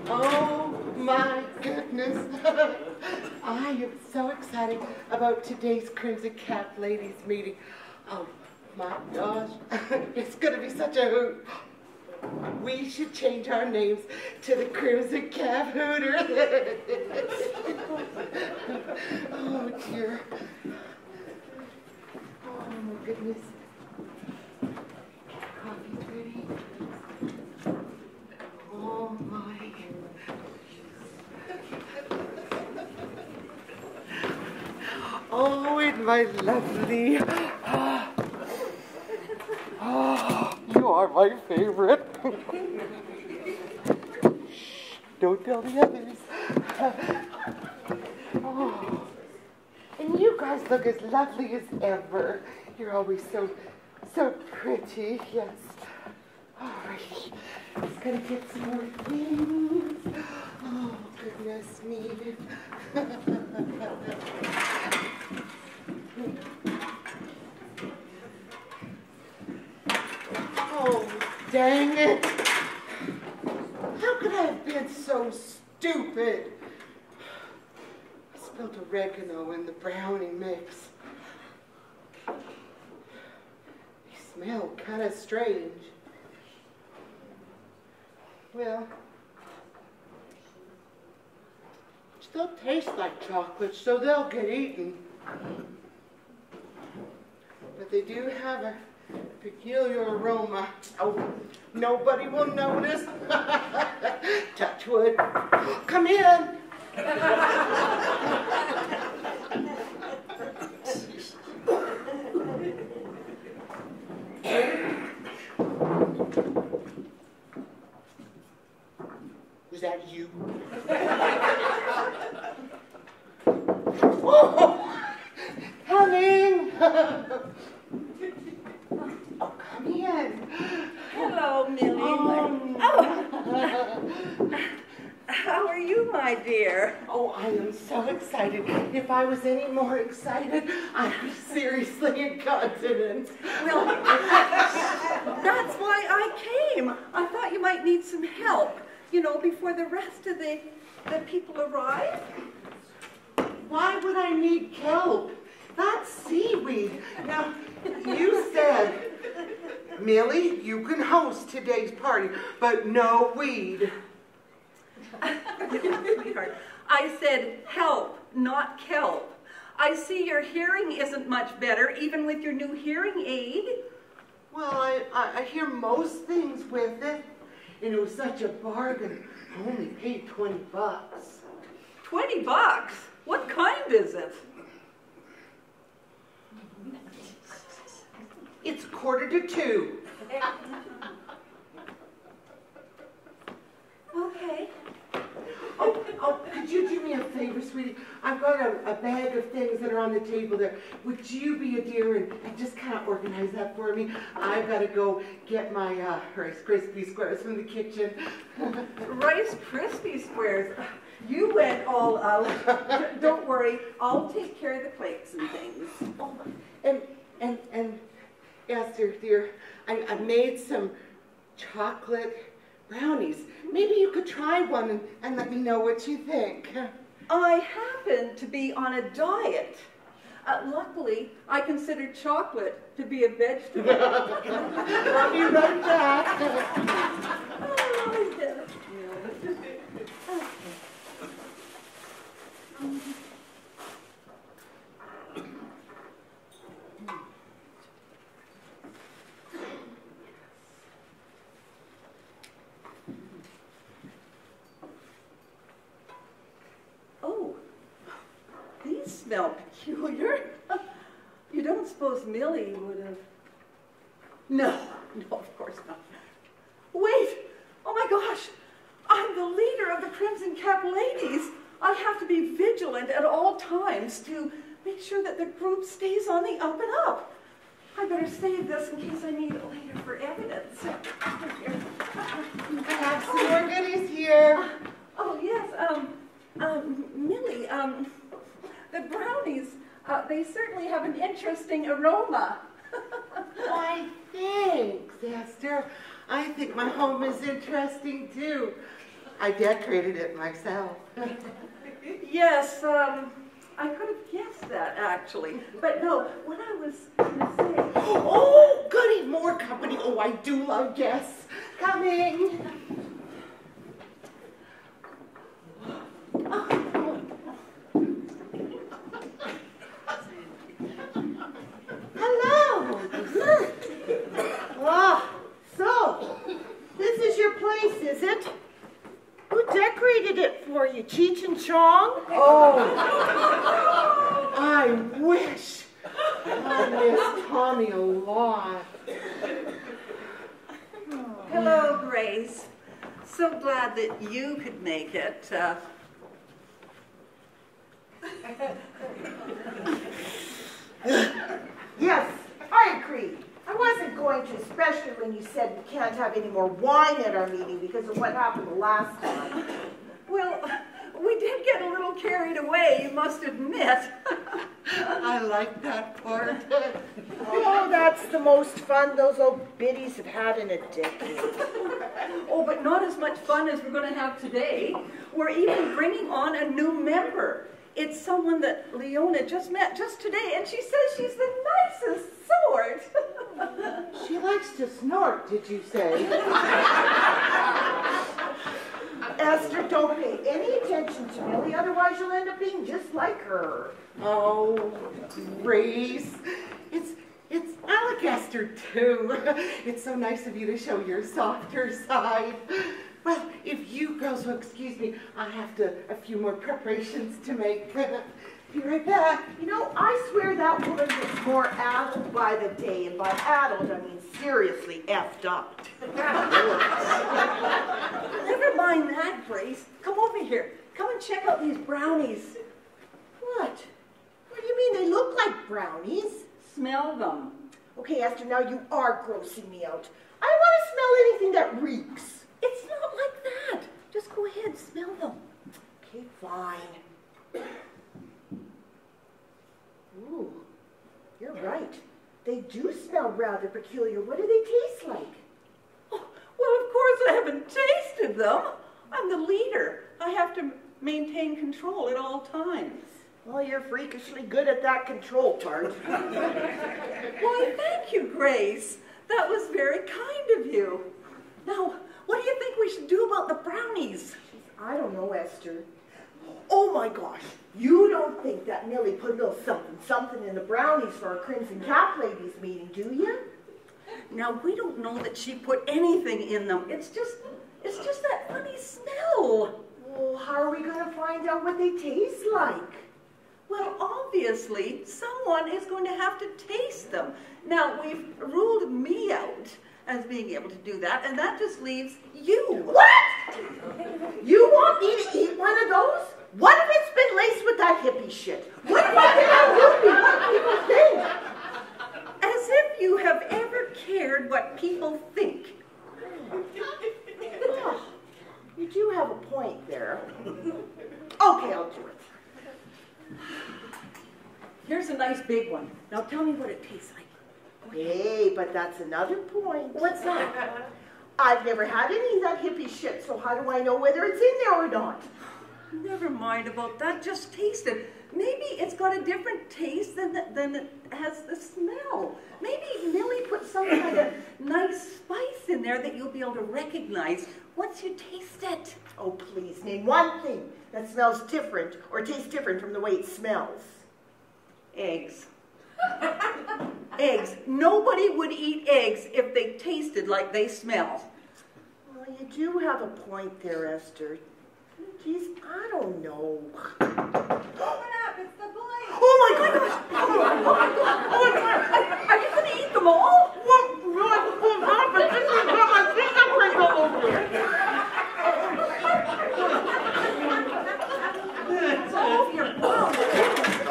Oh my goodness. I am so excited about today's Crimson Cap ladies meeting. Oh my gosh, it's gonna be such a hoot. We should change our names to the Crimson Cap Hooters. Oh dear. Oh my goodness. Coffee's ready. Oh my. Oh, and my lovely. Oh, you are my favorite. Shh, don't tell the others. Oh. And you guys look as lovely as ever. You're always so pretty, yes. All right, just gonna get some more things. Oh, goodness me. Oh, dang it. How could I have been so stupid? I spilled oregano in the brownie mix. They smell kind of strange. Well, still taste like chocolate, so they'll get eaten. But they do have a peculiar aroma. Oh, nobody will notice. Touch wood. Come in. Was that you? Oh, coming. Oh, come in. Hello, Millie. How are you, my dear? Oh, I am so excited. If I was any more excited, I'd be seriously incontinent. Well, that's why I came. I thought you might need some help, you know, before the rest of the people arrive. Why would I need kelp? That's seaweed. Now, you said, Millie, you can host today's party, but no weed. Sweetheart, I said help, not kelp. I see your hearing isn't much better, even with your new hearing aid. Well, I hear most things with it, and it was such a bargain. I only paid $20. $20? What kind is it? It's 1:45. Okay. Oh, could you do me a favor, sweetie? I've got a bag of things that are on the table there. Would you be a dear and just kind of organize that for me? I've got to go get my Rice Krispie squares from the kitchen. Rice Krispie squares? You went all out. Don't worry, I'll take care of the plates and things. Oh, and Esther, dear, I made some chocolate brownies. Maybe you could try one and let me know what you think. I happen to be on a diet. Luckily, I consider chocolate to be a vegetable. I'll be right back. Oh, yeah. Oh, these smell peculiar. You don't suppose Millie would have... No, of course not. Wait, oh my gosh, I'm the leader of the Crimson Cap Ladies. I have to be vigilant at all times to make sure that the group stays on the up and up. I better save this in case I need it later for evidence. I have some more goodies here. Oh, yes, Millie, the brownies, they certainly have an interesting aroma. Why, thanks, Esther. I think my home is interesting, too. I decorated it myself. Yes, I could have guessed that, actually. But no, what I was going to say... Oh, goody, more company. Oh, I do love guests. Coming. Hello. Ah, so, this is your place, is it? Who decorated it for you, Cheech and Chong? Oh, I wish. I miss Tommy a lot. Hello, Grace. So glad that you could make it. Yes, I agree. I wasn't going to, especially when you said we can't have any more wine at our meeting because of what happened the last time. Well, we did get a little carried away, you must admit. I like that part. Oh, that's the most fun those old biddies have had in a decade. Oh, but not as much fun as we're going to have today. We're even bringing on a new member. It's someone that Leona just met just today, and she says she's the nicest sort. She likes to snort, did you say? Esther, don't pay any attention to Millie, otherwise you'll end up being just like her. Oh, Grace. I like Esther too. It's so nice of you to show your softer side. Well, if you girls will excuse me, I have a few more preparations to make. Be right back. You know, I swear that woman gets more addled by the day, and by addled, I mean seriously effed up. Never mind that, Grace. Come over here. Come and check out these brownies. What? What do you mean they look like brownies? Smell them. Okay, Esther, now you are grossing me out. I don't want to smell anything that reeks. It's not like that. Just go ahead, smell them. Okay, fine. Ooh, you're right. They do smell rather peculiar. What do they taste like? Oh, well, of course I haven't tasted them. I'm the leader. I have to maintain control at all times. Well, you're freakishly good at that control part. Why, thank you, Grace. That was very kind of you. Now, what do you think we should do about the brownies? I don't know, Esther. Oh my gosh, you don't think that Millie put a little something in the brownies for our Crimson Cap ladies meeting, do you? Now, we don't know that she put anything in them. It's just that funny smell. Well, how are we going to find out what they taste like? Well, obviously, someone is going to have to taste them. Now, we've ruled me out as being able to do that, and that just leaves you. What? You want me to eat one of those? What if it's been laced with that hippie shit? What if I think? What people think? As if you have ever cared what people think. Oh, you do have a point there. Okay, I'll do it. Here's a nice big one. Now tell me what it tastes like. Hey, but that's another point. What's that? I've never had any of that hippie shit, so how do I know whether it's in there or not? Never mind about that. Just taste it. Maybe it's got a different taste than it has the smell. Maybe Millie put some kind of nice spice in there that you'll be able to recognize once you taste it. Oh, please, name one thing that smells different or tastes different from the way it smells. Eggs. Eggs. Nobody would eat eggs if they tasted like they smell. Well, you do have a point there, Esther. Geez, I don't know. Open up, it's the boys. Oh my gosh! Oh my God! Oh my God! Are you going to eat them all? What? No, I'm not, but this is how my fingerprints all over there. It's all over your mouth.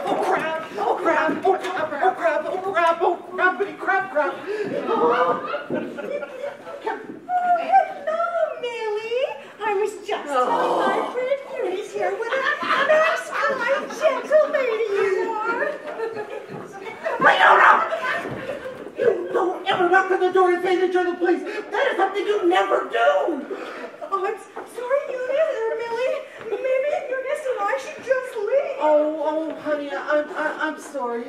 Oh crap! Oh crap! Oh crap! Oh crap! Oh crap! Oh crappity crap crap! Oh, hello, Millie. I was just telling my friend Mary's here with a nice, kind, gentle lady you are. Leona! You don't ever knock on the door and say that you're the police. That is something you never do. Oh, I'm sorry, Eunice. I'm sorry.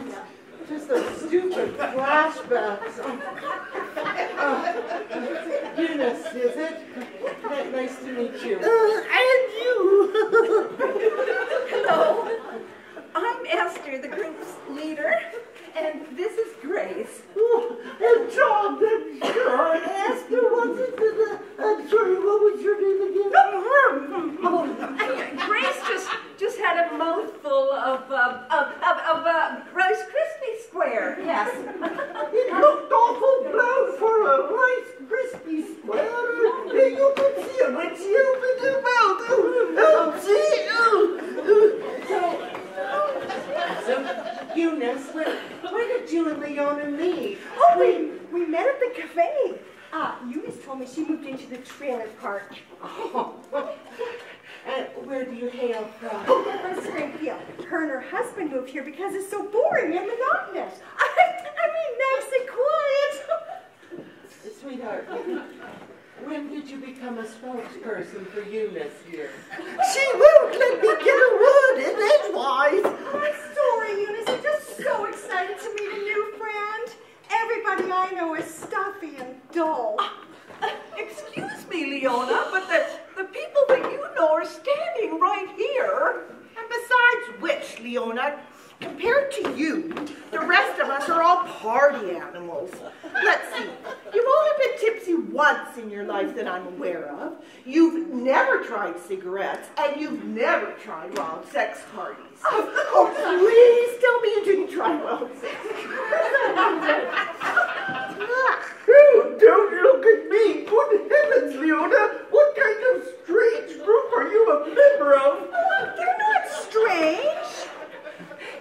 It's just those stupid flashbacks. Eunice, is it? Nice to meet you. And you. Hello. I'm Esther, the group's leader, and this is Grace. Oh, and Tom, I'm sure. Esther, wasn't it? I'm sorry, what was your name again? Grace just had a mouthful of Rice Krispie Square. Yes. It looked awful brown for a Rice Krispie Square. You could see it when she opened her mouth. So, Eunice, where did you and Leona meet? Oh, we met at the cafe. Eunice told me she moved into the trailer park. Oh. And where do you hail from? From Springfield. Her and her husband moved here because it's so boring and monotonous. I mean, nice and quiet. Sweetheart, when did you become a spokesperson for Eunice here? She won't let me get a word in edgewise. I'm sorry, Eunice. I'm just so excited to meet a new friend. Everybody I know is stuffy and dull. Excuse me, Leona, but the people that you know are standing right here. And besides which, Leona, compared to you, the rest of us are all party animals. Let's see. You've only been tipsy once in your life that I'm aware of. You've never tried cigarettes, and you've never tried wild sex parties. Oh, please tell me you didn't try wild sex. Don't look at me. Good heavens, Leona. What kind of strange group are you a member of? They're not strange.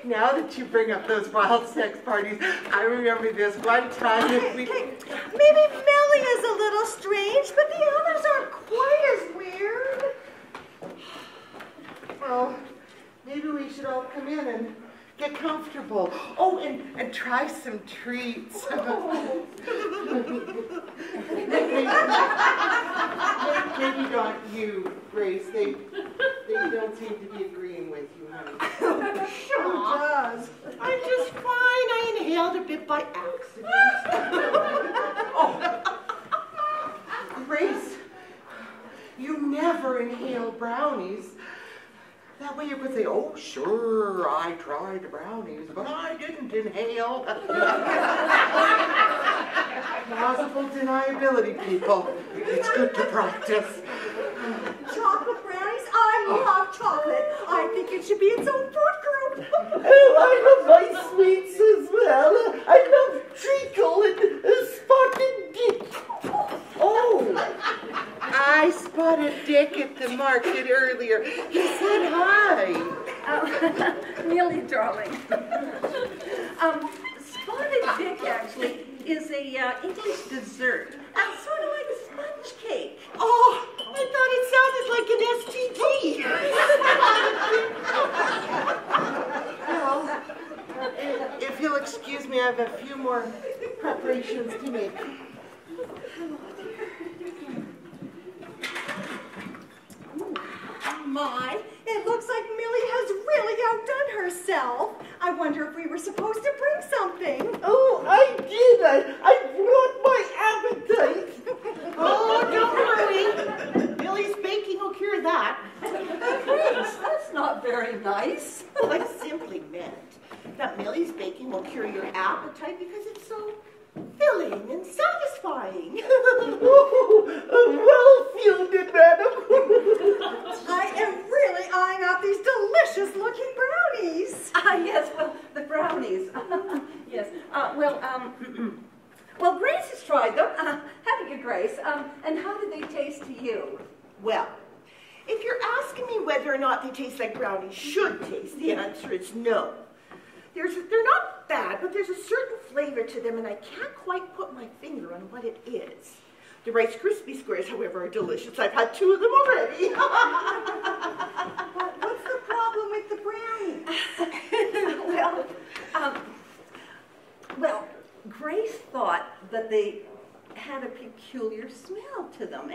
Now that you bring up those wild sex parties, I remember this one time that we... Maybe Millie is a little strange, but the others aren't quite as weird. Well, maybe we should all come in and get comfortable. Oh, and try some treats. Maybe not you, Grace. They don't seem to be agreeing with you, honey. Sure does. I'm just fine. I inhaled a bit by accident. Oh, Grace, you never inhale brownies. That way you could say, oh, sure, I tried brownies, but I didn't inhale. Plausible deniability, people. It's good to practice. Chocolate brownies? I love chocolate. I think it should be its own food group. Oh, I love my sweets as well. I love treacle and spotted dick. Oh, I spotted Dick at the market earlier. He said hi. Millie, darling. Spotted Dick actually is a English dessert, sort of like a sponge cake. Oh, I thought it sounded like an STD. Well, if you'll excuse me, I have a few more preparations to make. My, it looks like Millie has really outdone herself. I wonder if we were supposed to bring something. Oh, I did. I brought my appetite. Oh, don't worry. Millie's baking will cure that. Grace, that's not very nice. Well, I simply meant that Millie's baking will cure your appetite because it's so filling and satisfying. Oh, well fielded, madam. I am really eyeing out these delicious looking brownies. Yes, well, the brownies. Yes. Well, Grace has tried them. Haven't you, Grace? And how do they taste to you? Well, if you're asking me whether or not they taste like brownies should taste, the answer is no. They're not bad, but there's a certain flavor to them, and I can't quite put my finger on what it is. The Rice Krispie Squares, however, are delicious. I've had 2 of them already. What's the problem with the brownies? Well, Grace thought that they had a peculiar smell to them,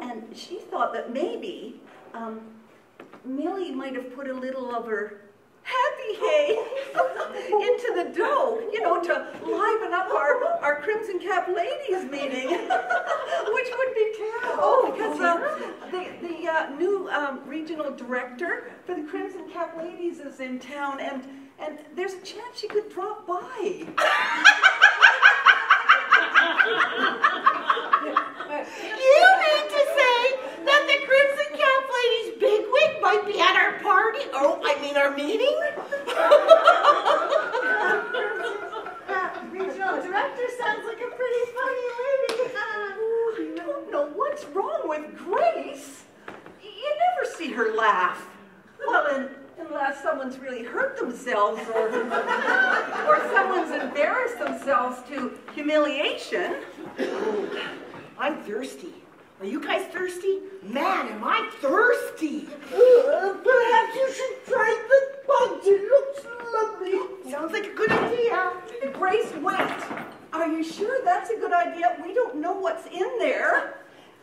and she thought that maybe Millie might have put a little of her happy hay into the dough, you know, to liven up our Crimson Cap Ladies meeting, which would be terrible because the new regional director for the Crimson Cap Ladies is in town, and there's a chance she could drop by. You mean to say that the Crimson Cap Ladies bigwig might be at our party? Oh, I mean our meeting? Regional director sounds like a pretty funny lady. I don't know what's wrong with Grace. You never see her laugh. Well, unless someone's really hurt themselves or someone's embarrassed themselves to humiliation. I'm thirsty. Are you guys thirsty? Man, am I thirsty. Perhaps you should try the punch. It looks lovely. Sounds like a good idea. Grace, wait. Are you sure that's a good idea? We don't know what's in there.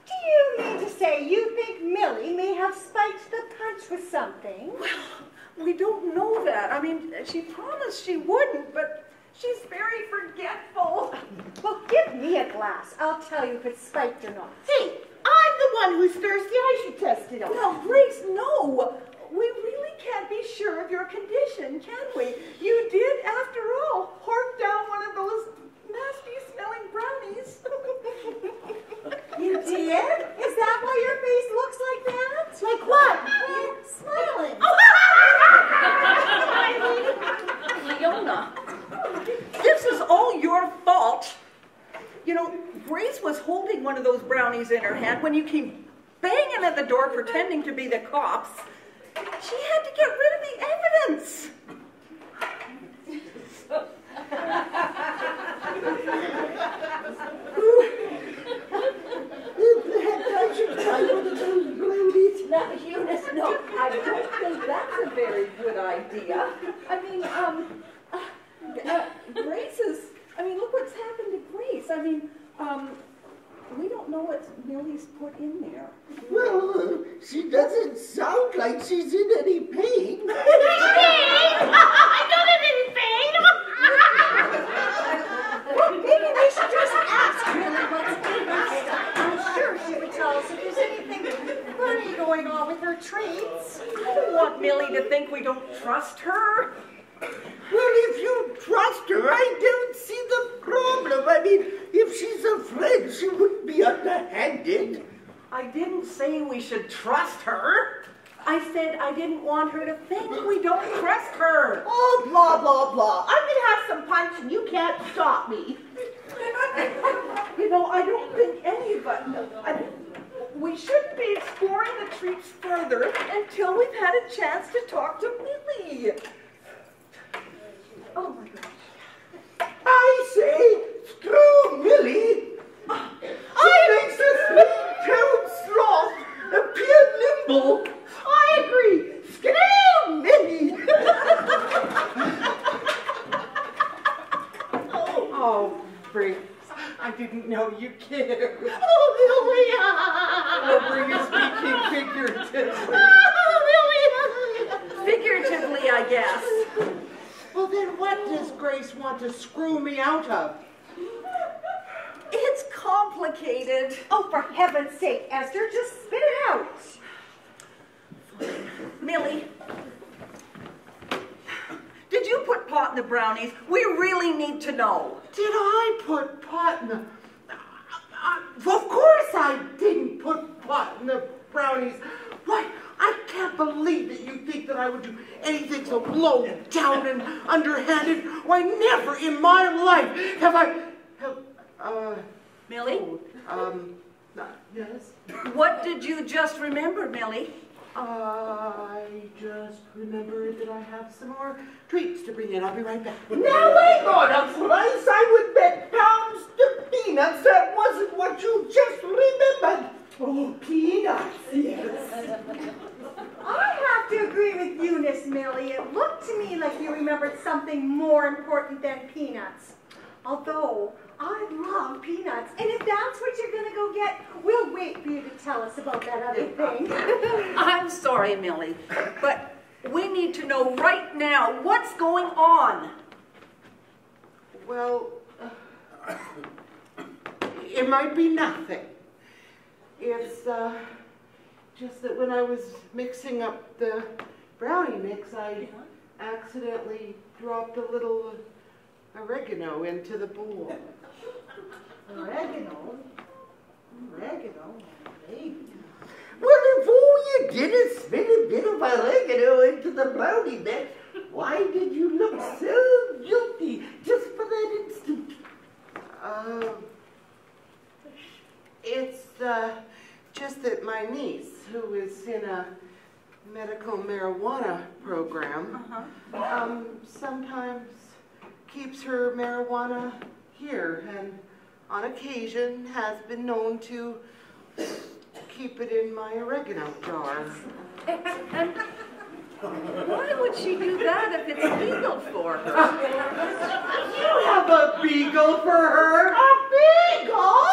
Do you mean to say you think Millie may have spiked the punch with something? Well, we don't know that. I mean, she promised she wouldn't, but she's very forgetful. Well, give me a glass. I'll tell you if it's spiked or not. Hey, I'm the one who's thirsty. I should test it out. No, Grace, no. We really can't be sure of your condition, can we? You did, after all, hork down one of those nasty-smelling brownies. You did? Is that why your face looks like that? Like what? You're smiling. Leona, this is all your fault. You know, Grace was holding one of those brownies in her hand when you came banging at the door pretending to be the cops. She had to get rid of the evidence. I should try one of those brownies. Now, Eunice, no, I don't think that's a very good idea. I mean, Grace is, look what's happened to Grace. We don't know what Millie's put in there. Well, she doesn't sound like she's in any pain. I'm not in any pain. Well, maybe we should just ask Millie what's in her stuff. I'm sure she would tell us if there's anything funny going on with her treats. I don't want Millie to think we don't trust her. Well, if you trust her, I don't see the problem. If she's a friend, she wouldn't be underhanded. I didn't say we should trust her. I said I didn't want her to think we don't trust her. Oh, blah, blah, blah. I'm going to have some punch and you can't stop me. You know, I don't think anybody... we shouldn't be exploring the treats further until we've had a chance to talk to Millie. Oh, my gosh. I say, screw Millie. She makes a slim-tailed sloth appear nimble. I agree. Screw Millie. Oh, Grace, I didn't know you cared. Oh, Were you speaking figuratively? Figuratively, I guess. Well, then what does Grace want to screw me out of? It's complicated. Oh, for heaven's sake, Esther, just spit it out. Millie, did you put pot in the brownies? We really need to know. Did I put pot in the... Of course I didn't put pot in the brownies. Why, I can't believe that you think that I would do anything so low down and underhanded. Why, never in my life have I... Millie? Yes? What did you just remember, Millie? I just remembered that I have some more treats to bring in. I'll be right back. Now wait on a place. I would bet pounds to peanuts that wasn't what you just remembered. Oh, peanuts, yes. I have to agree with Eunice, Millie. It looked to me like you remembered something more important than peanuts. Although, I love peanuts. And if that's what you're going to go get, we'll wait for you to tell us about that other thing. I'm sorry, Millie, but We need to know right now what's going on. Well, it might be nothing. It's just that when I was mixing up the brownie mix, I accidentally dropped a little oregano into the bowl. Oregano? Oregano? Maybe. Well, if all you did is spit a bit of oregano into the brownie mix, why did you look so guilty just for that instant? It's just that my niece, who is in a medical marijuana program, sometimes keeps her marijuana here, and on occasion has been known to keep it in my oregano jar. And why would she do that if it's legal for her? You have a beagle for her? A beagle?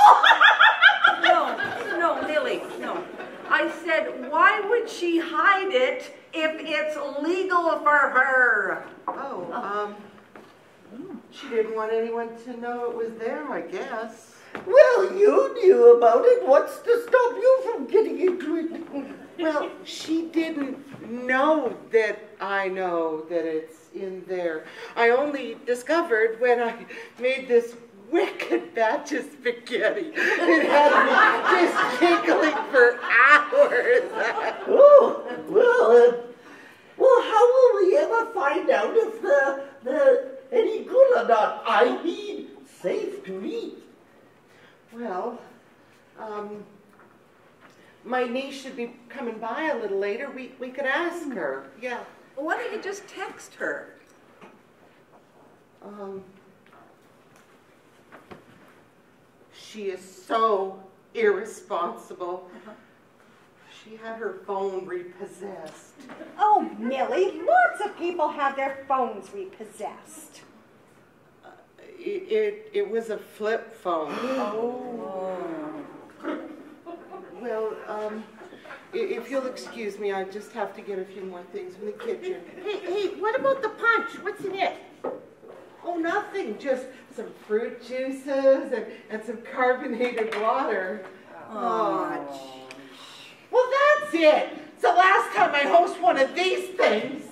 No, Millie, no. I said, why would she hide it if it's legal for her? She didn't want anyone to know it was there, I guess. Well, you knew about it. What's to stop you from getting into it? Well, she didn't know that I know that it's in there. I only discovered when I made this wicked batch of spaghetti. It had me just giggling for hours. Oh, well, how will we ever find out if they're any good or not? I mean, safe to eat. Well, my niece should be coming by a little later. We could ask her. Yeah. Why don't you just text her? She is so irresponsible. She had her phone repossessed. Oh, Millie, lots of people have their phones repossessed. It was a flip phone. Well, if you'll excuse me, I just have to get a few more things from the kitchen. Hey, what about the punch? What's in it? Oh, nothing. Just some fruit juices and some carbonated water. Oh, Well, that's it. It's the last time I host one of these things.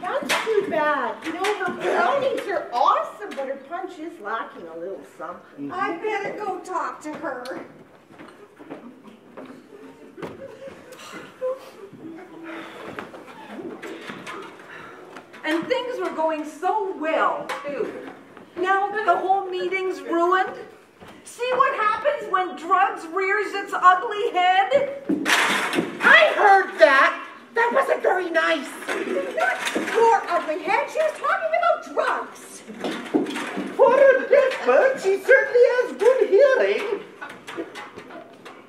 that's too bad. You know, her brownies are awesome, but her punch is lacking a little something. I better go talk to her. And things were going so well, too. Now the whole meeting's ruined. See what happens when drugs rears its ugly head? I heard that. That wasn't very nice. Your ugly head, she was talking about drugs. For a deaf bird, she certainly has good hearing.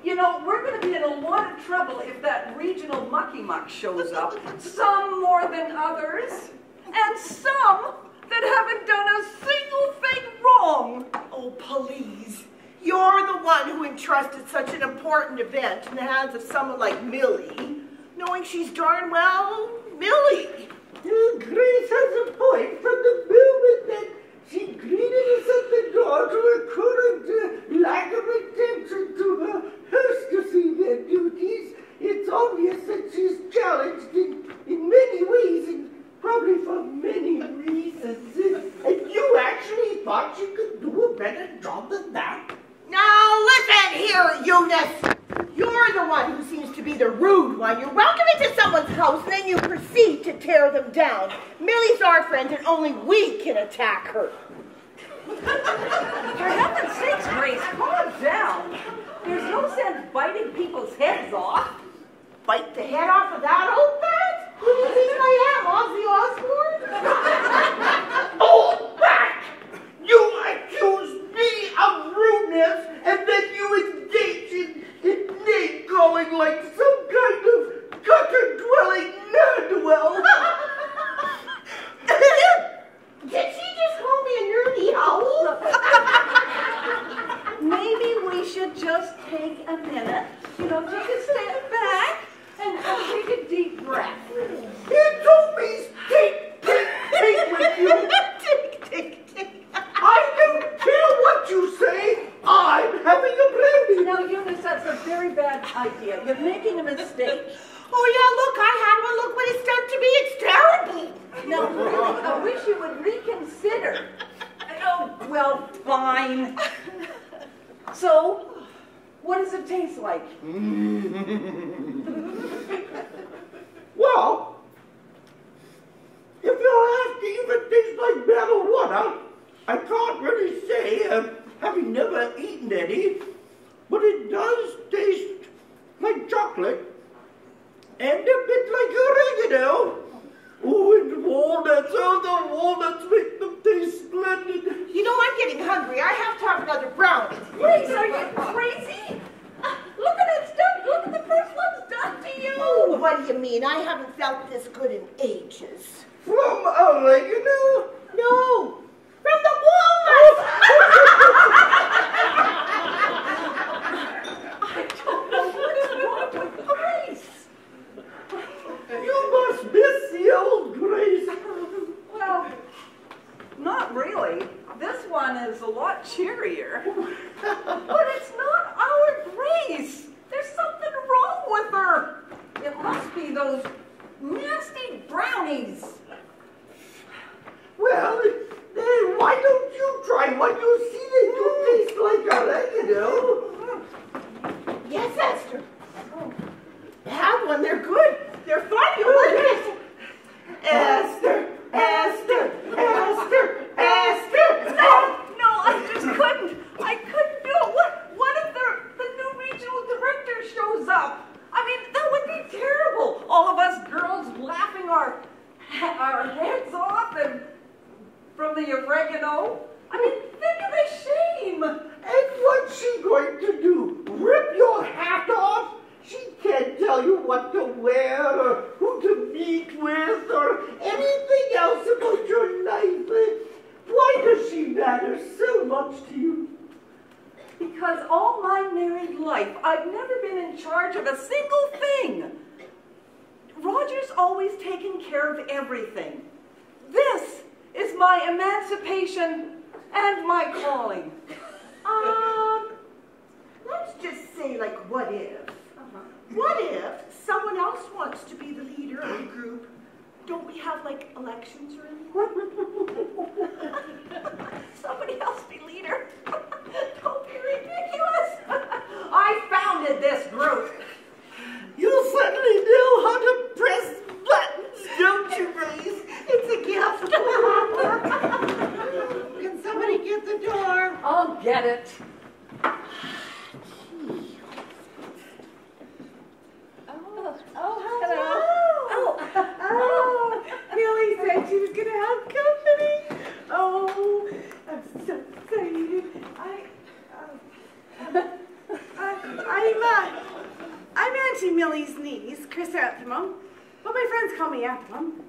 You know, we're going to be in a lot of trouble if that regional mucky muck shows up. Some more than others, and some that haven't done a single thing wrong. Oh, please. You're the one who entrusted such an important event in the hands of someone like Millie, knowing she's darn well Millie. Grace has a point. From the moment that she greeted us at the door to her current lack of attention to her hostessing their duties, it's obvious that she's challenged in many ways and probably for many reasons. And you actually thought you could do a better job than that? Now listen here, Eunice. You're the one who seems to be the rude one. You're welcome into someone's house and then you proceed to tear them down. Millie's our friend and only we can attack her. For heaven's sakes, Grace, calm down. There's no sense biting people's heads off. Bite the head off of that old bat? Who do you think I am, Ozzy Osbourne? Oh, back! You accused me of rudeness, and then you engage in name-calling like some kind of gutter-dwelling Nerdwell. Did she just call me a nerdy owl? Maybe we should just take a minute, take a step back and take a deep breath. it taste like? Well, if you're asking if it tastes like marijuana, I can't really say, having never eaten any, but it does taste like chocolate and a bit like oregano. Oh, and walnuts. Oh, the walnuts make them taste splendid. You know, I'm getting hungry. I have to have another brownie. Grace, are you crazy? Look at it, done. Look at the first one's done to you. Oh, what do you mean? I haven't felt this good in ages. From oregano? No, from the walnuts. I don't know what's wrong with Grace. You must miss the old Grace. Well, not really. This one is a lot cheerier. But it's not our Grace. There's something wrong with her. It must be those nasty brownies. Well, then why don't you try one? You see they do taste like oregano. Yes, Esther. Have one. They're good. They're fun. You'll like it. Esther, Esther, Esther, Esther. No, I just couldn't. I couldn't do it. What if the new regional director shows up? I mean, that would be terrible. All of us girls laughing our heads off and from the oregano. I mean, think of the shame. And what's she going to do? Rip your hat off? She can't tell you what to wear or who to meet with or anything else about your life. Why does she matter so much to you? Because all my married life, I've never been in charge of a single thing. Roger's always taken care of everything. This is my emancipation and my calling. Let's just say, like, what if? What if someone else wants to be the leader of the group? Don't we have, like, elections or anything? Somebody else be leader? Don't be ridiculous. I founded this group. You certainly know how to press buttons, don't you, Grace? It's a gift. Can somebody get the door? I'll get it. Hello. Millie said she was going to have company. Oh, I'm so excited. I'm Auntie Millie's niece, Chris Optimum, but my friends call me Optimum.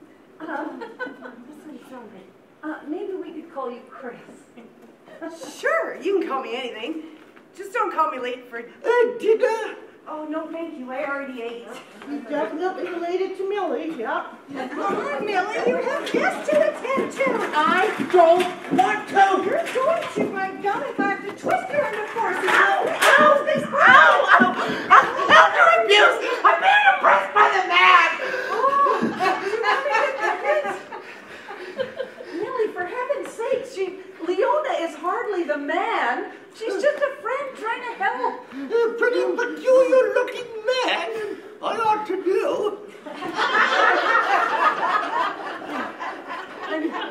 Maybe we could call you Chris. Sure, you can call me anything. Just don't call me late for Dinner? Oh, no, thank you. I already ate. You're definitely related to Millie, yeah. Come on, Millie. You have guests to attend to. I don't want to. You're going to. My God, if I have to twist your under force. Ow! Elder abuse! I'm being oppressed by the man! Millie, for heaven's sake, Leona is hardly the man. She's just a friend trying to help. A pretty peculiar-looking man. I ought to know.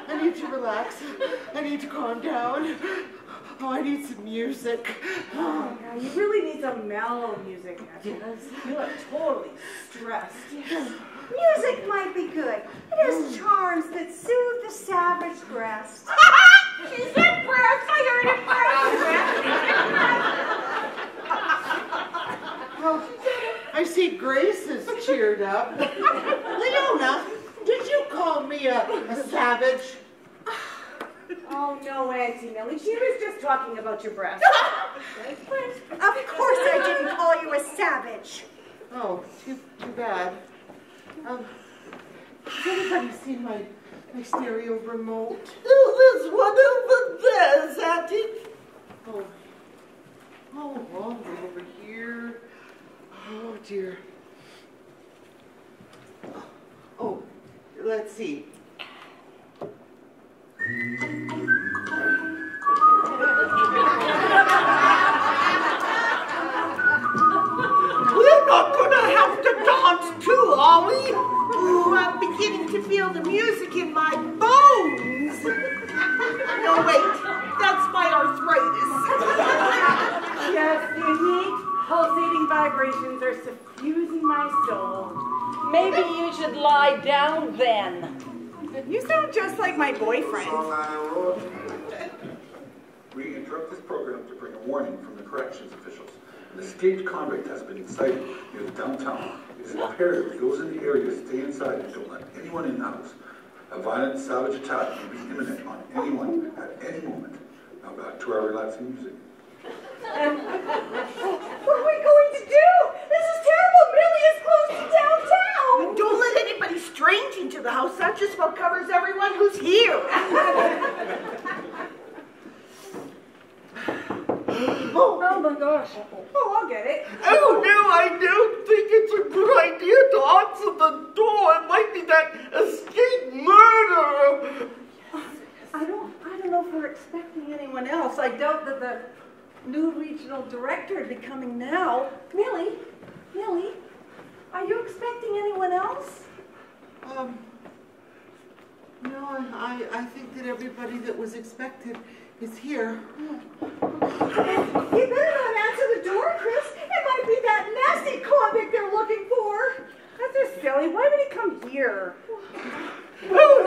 I need to relax. I need to calm down. Oh, I need some music. Oh, yeah, you really need some mellow music. You look totally stressed. Yes. Music might be good. It has charms that soothe the savage breast. She said breast. I heard it breast. Well, I see Grace is cheered up. Leona, did you call me a savage? Oh, no, Auntie Millie. She was just talking about your breast. Of course I didn't call you a savage. Oh, too bad. Has anybody seen my stereo remote? Oh, there's one over there, Auntie. Oh, over here. Oh, dear. Oh, let's see. beginning to feel the music in my bones. No, wait, that's my arthritis. Just unique, pulsating vibrations are suffusing my soul. Maybe you should lie down then. You sound just like my boyfriend. We interrupt this program to bring a warning from the corrections officials. An escaped convict has been sighted near downtown. It is imperative those in the area stay inside and don't let anyone in the house. A violent, savage attack may be imminent on anyone at any moment. Now back to our relaxing music. What are we going to do? This is terrible. Millie is close to downtown. Don't let anybody strange into the house. That just about covers everyone who's here. Oh my gosh. Oh, I'll get it. Oh, no, I don't think it's a good idea to answer the door. It might be that escaped murderer. I don't know if we're expecting anyone else. I doubt that the new regional director would be coming now. Millie, are you expecting anyone else? No, I think that everybody that was expected is here. You better not answer the door, Chris. It might be that nasty convict they're looking for. That's just silly. Why would he come here? Oh,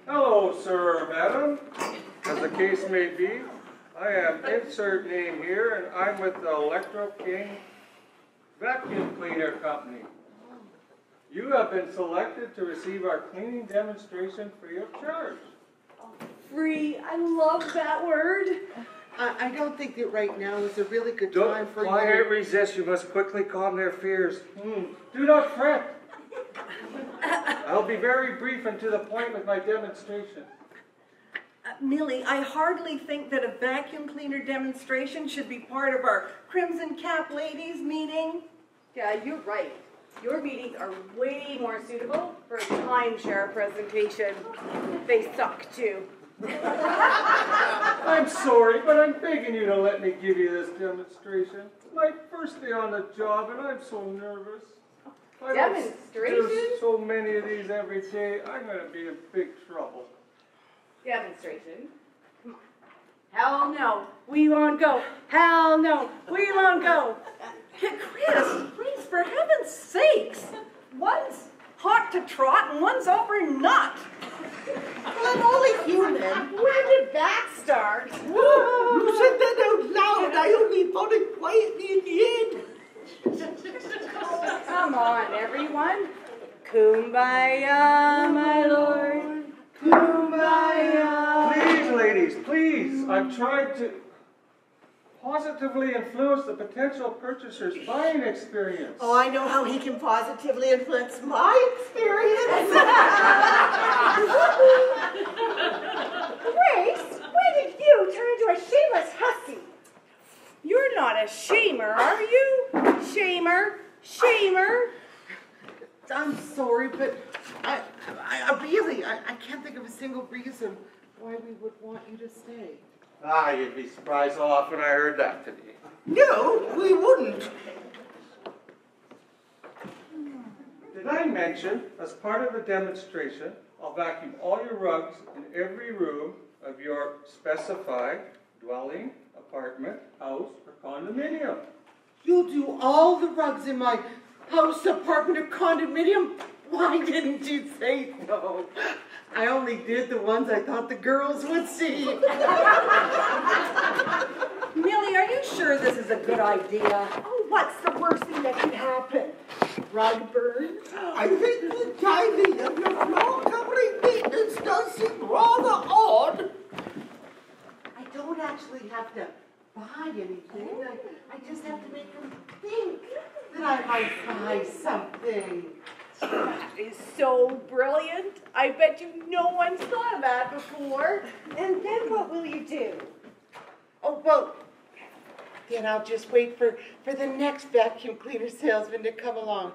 Hello, sir or madam. As the case may be, I am insert name here, and I'm with the Electro King Vacuum Cleaner Company. You have been selected to receive our cleaning demonstration free of charge. Free. I love that word. I don't think that right now is a really good time for Don't you. resist. You must quickly calm their fears. Do not fret. I'll be very brief and to the point with my demonstration. Millie, I hardly think that a vacuum cleaner demonstration should be part of our Crimson Cap Ladies meeting. Yeah, you're right. Your meetings are way more suitable for a timeshare presentation. They suck too. I'm sorry, but I'm begging you to let me give you this demonstration. It's my first day on the job, and I'm so nervous. Demonstration? There's so many of these every day. I'm going to be in big trouble. Demonstration? Come on. Hell no. We won't go. Hell no. We won't go. Chris, please, for heaven's sakes. One's hot to trot and one's over nut. Well, I'm only human. Where did that start? You said that out loud. I only thought it quietly in the end. Come on, everyone. Kumbaya, my lord. Kumbaya. Please, ladies, please. I've tried to positively influence the potential purchaser's buying experience. Oh, I know how he can positively influence my experience. Grace, when did you turn into a shameless hussy? You're not a shamer, are you? Shamer. I'm sorry, but I really can't think of a single reason why we would want you to stay. You'd be surprised how often I heard that today. No, we wouldn't. Did I mention, as part of the demonstration, I'll vacuum all your rugs in every room of your specified dwelling, apartment, house, or condominium? You'll do all the rugs in my house, apartment, or condominium? Why didn't you say so? I only did the ones I thought the girls would see. Millie, are you sure this is a good idea? Oh, what's the worst thing that could happen? Rug burn? I think the timing of your floor covering maintenance does seem rather odd. I don't actually have to buy anything. I just have to make them think that I might buy something. That is so brilliant. I bet you no one's thought of that before. And then what will you do? Oh, well, then I'll just wait for the next vacuum cleaner salesman to come along.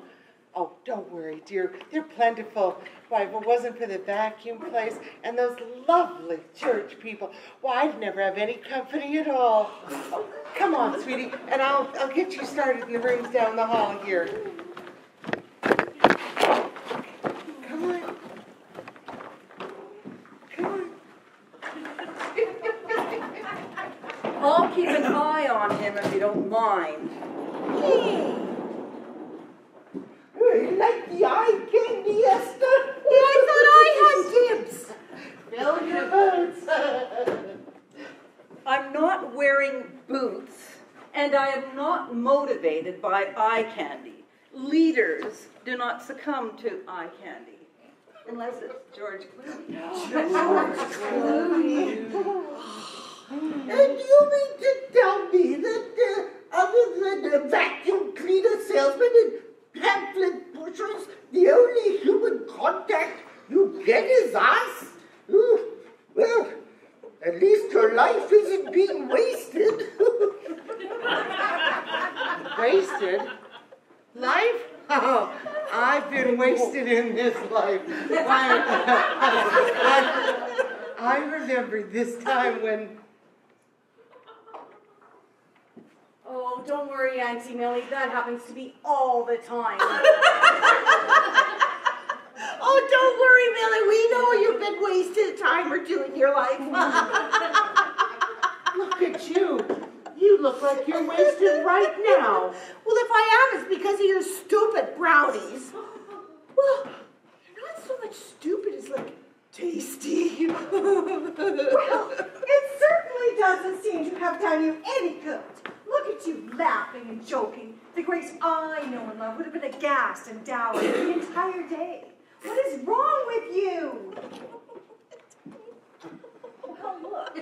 Oh, don't worry, dear. They're plentiful. Why, if it wasn't for the vacuum place and those lovely church people, why, I'd never have any company at all. Oh, come on, sweetie, and I'll get you started in the rooms down the hall here. Come on. Come on. I'll keep an eye on him if you don't mind. Like the eye candy, Esther? I thought I had tips. Fill your boots. I'm not wearing boots, and I am not motivated by eye candy. Leaders do not succumb to eye candy, unless it's George Clooney. And you mean to tell me that other than a vacuum cleaner salesman and pamphlet pushers, the only human contact you get is us? Ooh, well, at least your life isn't being wasted. Wasted? Life? Oh, I've been wasted in this life. I remember this time when... Oh, don't worry, Auntie Millie. That happens to me all the time. Oh, don't worry, Millie. We know you've been wasting a time or two in your life. Look at you. You look like you're wasted right now. Well, if I am, it's because of your stupid brownies. Well, they're not so much stupid as, like, tasty. Well, it certainly doesn't seem to have done you any good. Look at you laughing and joking. The Grace I know and love would have been aghast and dour the entire day. What is wrong with you? Well, look.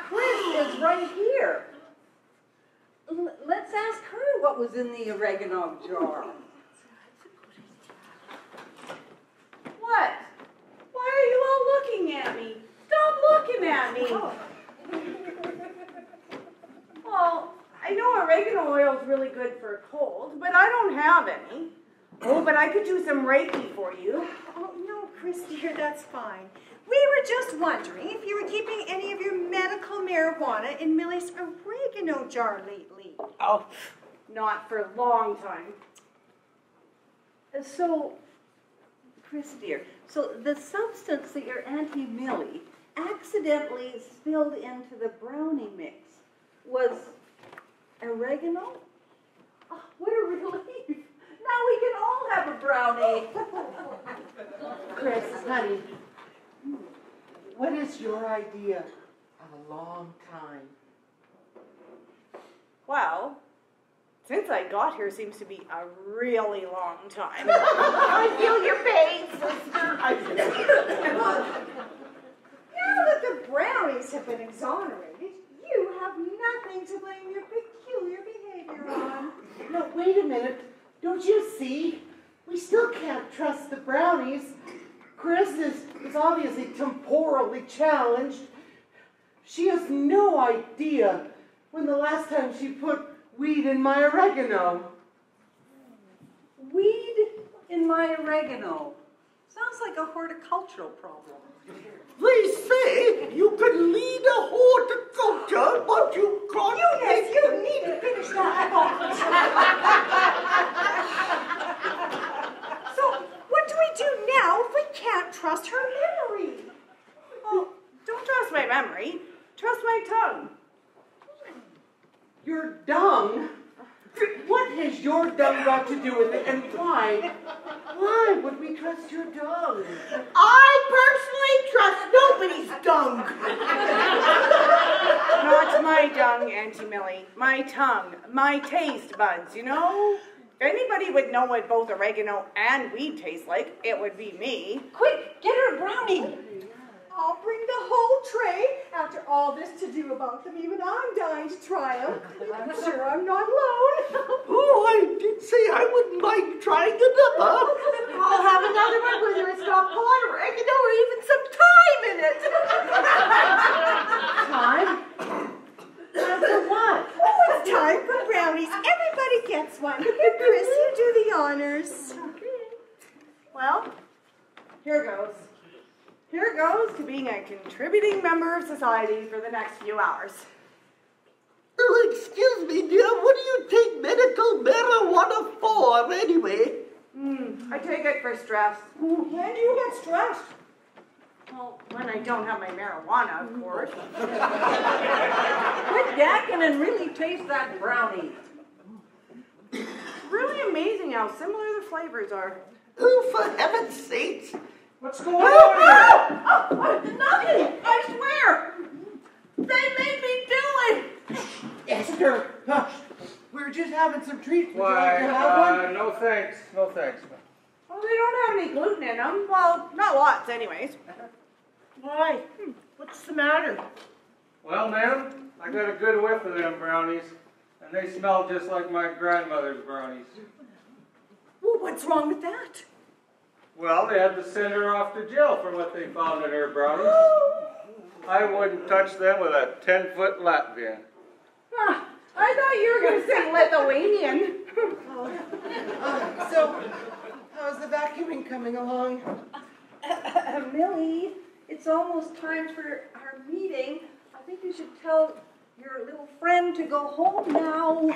Chris is right here. Let's ask her what was in the oregano jar. What? Why are you all looking at me? Stop looking at me. Well, I know oregano oil is really good for a cold, but I don't have any. Oh, but I could do some Reiki for you. Oh, no, Chris, dear, that's fine. We were just wondering if you were keeping any of your medical marijuana in Millie's oregano jar lately. Oh, not for a long time. So, Chris dear, so the substance that your Auntie Millie accidentally spilled into the brownie mix was oregano? Oh, what a relief. Now we can all have a brownie. Chris, honey, what is your idea of a long time? Well, since I got here seems to be a really long time. I feel your pain, sister. Now that the brownies have been exonerated, you have nothing to blame your peculiar behavior on. No, wait a minute. Don't you see? We still can't trust the brownies. Chris is obviously temporally challenged. She has no idea when the last time she put weed in my oregano. Weed in my oregano. Sounds like a horticultural problem. They say you can lead a horticulture, but you can't. Eunice, you need to finish that thought. So, what do we do now if we can't trust her memory? Well, don't trust my memory. Trust my tongue. Your dung? What has your dung got to do with it, and why? Why would we trust your dung? I personally trust nobody's dung. Not my dung, Auntie Millie. My tongue. My taste buds, you know? If anybody would know what both oregano and weed taste like, it would be me. Quick, get her a brownie. I'll bring the whole tray. After all this to do about them, even I'm dying to try them. I'm sure I'm not alone. Oh, I did say I wouldn't mind trying another. I'll have another one whether it's got pot, oregano, or even some thyme in it. Time? For what? Oh, it's time for brownies. Everybody gets one. Here, Chris, you do the Here goes. Here goes to being a contributing member of society for the next few hours. Oh, excuse me, dear, what do you take medical marijuana for, anyway? I take it for stress. When do you get stressed? Well, when I don't have my marijuana, of course. Quit yakking and really taste that brownie. It's really amazing how similar the flavors are. Oh, for heaven's sakes. What's going on here? Nothing, I swear. They made me do it. Esther, hush. We were just having some treats. Would you like Why, to have one? no thanks, no thanks. Well, they don't have any gluten in them. Well, not lots, anyways. Why? What's the matter? Well, ma'am, I got a good whiff of them brownies, and they smell just like my grandmother's brownies. Well, what's wrong with that? Well, they had to send her off to jail for what they found in her brownies. I wouldn't touch them with a 10-foot Latvian. Ah, I thought you were going to say Lithuanian. So, how's the vacuuming coming along? Millie, it's almost time for our meeting. I think you should tell your little friend to go home now.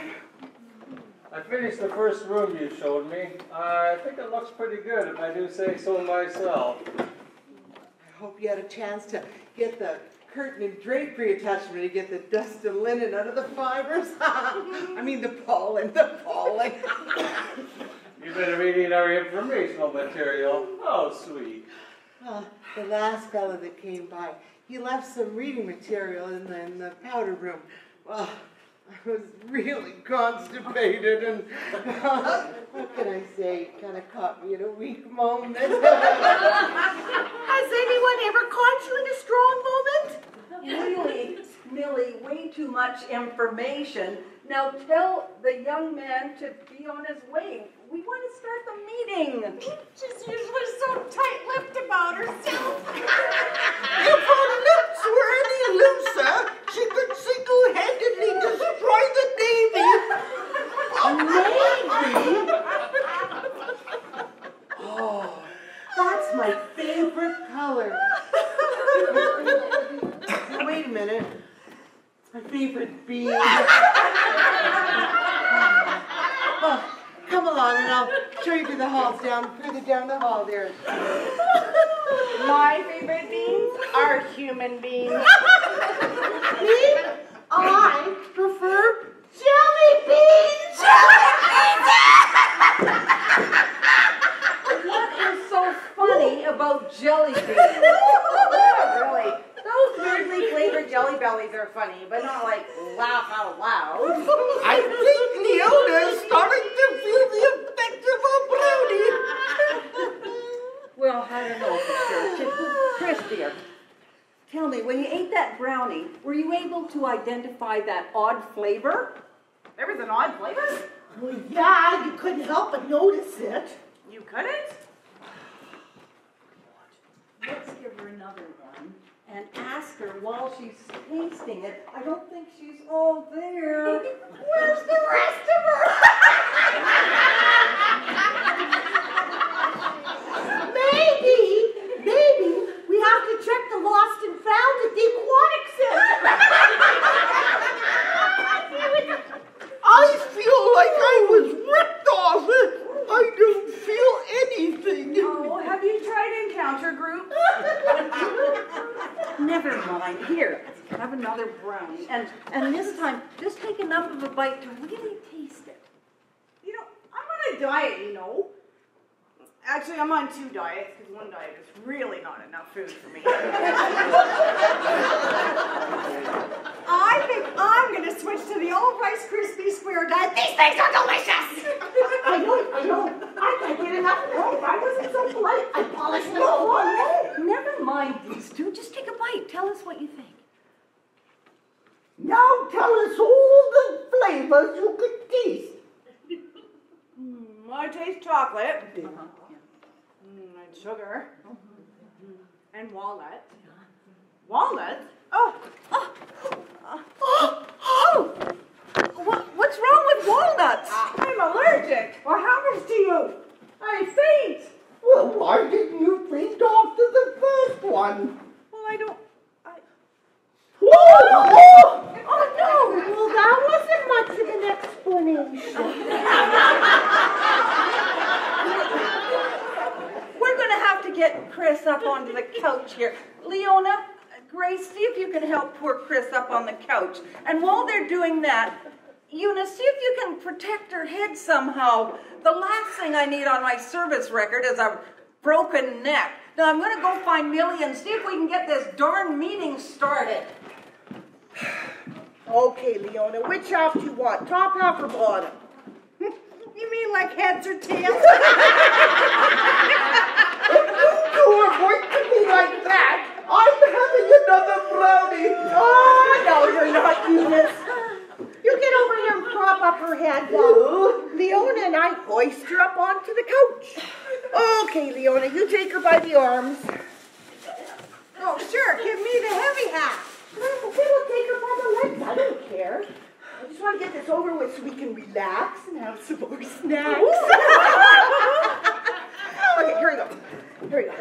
I finished the first room you showed me. I think it looks pretty good, if I do say so myself. I hope you had a chance to get the curtain and drapery attachment to get the dust and linen out of the fibers. I mean the pollen. You've been reading our informational material. Oh, sweet. The last fellow that came by, he left some reading material in the powder room. Well, I was really constipated and, what can I say, kind of caught me at a weak moment. Has anyone ever caught you in a strong moment? Really, Millie, way too much information. Now tell the young man to be on his way. We want to start the meeting. She's usually so tight-lipped about herself. If her lips were any looser, she could single-handedly destroy the Navy. Navy? Oh, that's my favorite color. Wait a minute. It's my favorite bean. Oh, come along and I'll show you to the halls further down the hall there. My favorite beans are human beans. Me? I prefer jelly beans. What is so funny about jelly beans? Not really. Those weirdly flavored Jelly Bellies are funny, but not like laugh out loud. I think Leona is starting to feel the effect of a brownie. Well, I don't know for sure. Chris, dear, tell me, when you ate that brownie, were you able to identify that odd flavor? There was an odd flavor? Well, yeah, you couldn't help but notice it. You couldn't? Let's give her another one and ask her while she's tasting it. I don't think she's all there. Where's the rest of her? Maybe we have to check the lost and found at the aquatic center. I feel like I was ripped off. I don't feel anything. Oh, have you tried encounter group? Never mind. Here, have another brownie. And this time, just take enough of a bite to really taste it. You know, I'm on a diet, you know. Actually, I'm on 2 diets, because one diet is really not enough food for me. I think I'm going to switch to the all-rice crispy square diet. These things are delicious! I know. I can't get enough. No, if I wasn't so polite, I'd polish them all. Never mind these two. Just take a bite. Tell us what you think. Now tell us all the flavors you could taste. I taste chocolate. And sugar. And walnut. Walnuts? What's wrong with walnuts? I'm allergic. What happens to you? I faint. Well, why didn't you faint one. Well, I don't... Oh, no. Well, that wasn't much of an explanation. We're going to have to get Chris up onto the couch here. Leona, Grace, see if you can help poor Chris up on the couch. And while they're doing that, Eunice, see if you can protect her head somehow. The last thing I need on my service record is a broken neck. Now, I'm going to go find Millie and see if we can get this darn meeting started. Okay, Leona, which half do you want? Top half or bottom? You mean like heads or tails? If you two are going to be like that, I'm having another brownie. Oh, no, you're not, Eunice. You get over here and prop up her head while Leona and I hoist her up onto the couch. Okay, Leona, you take her by the arms. Oh, sure, give me the heavy half. We'll take her by the legs. I don't care. I just want to get this over with so we can relax and have some more snacks. Okay, here we go. Here we go.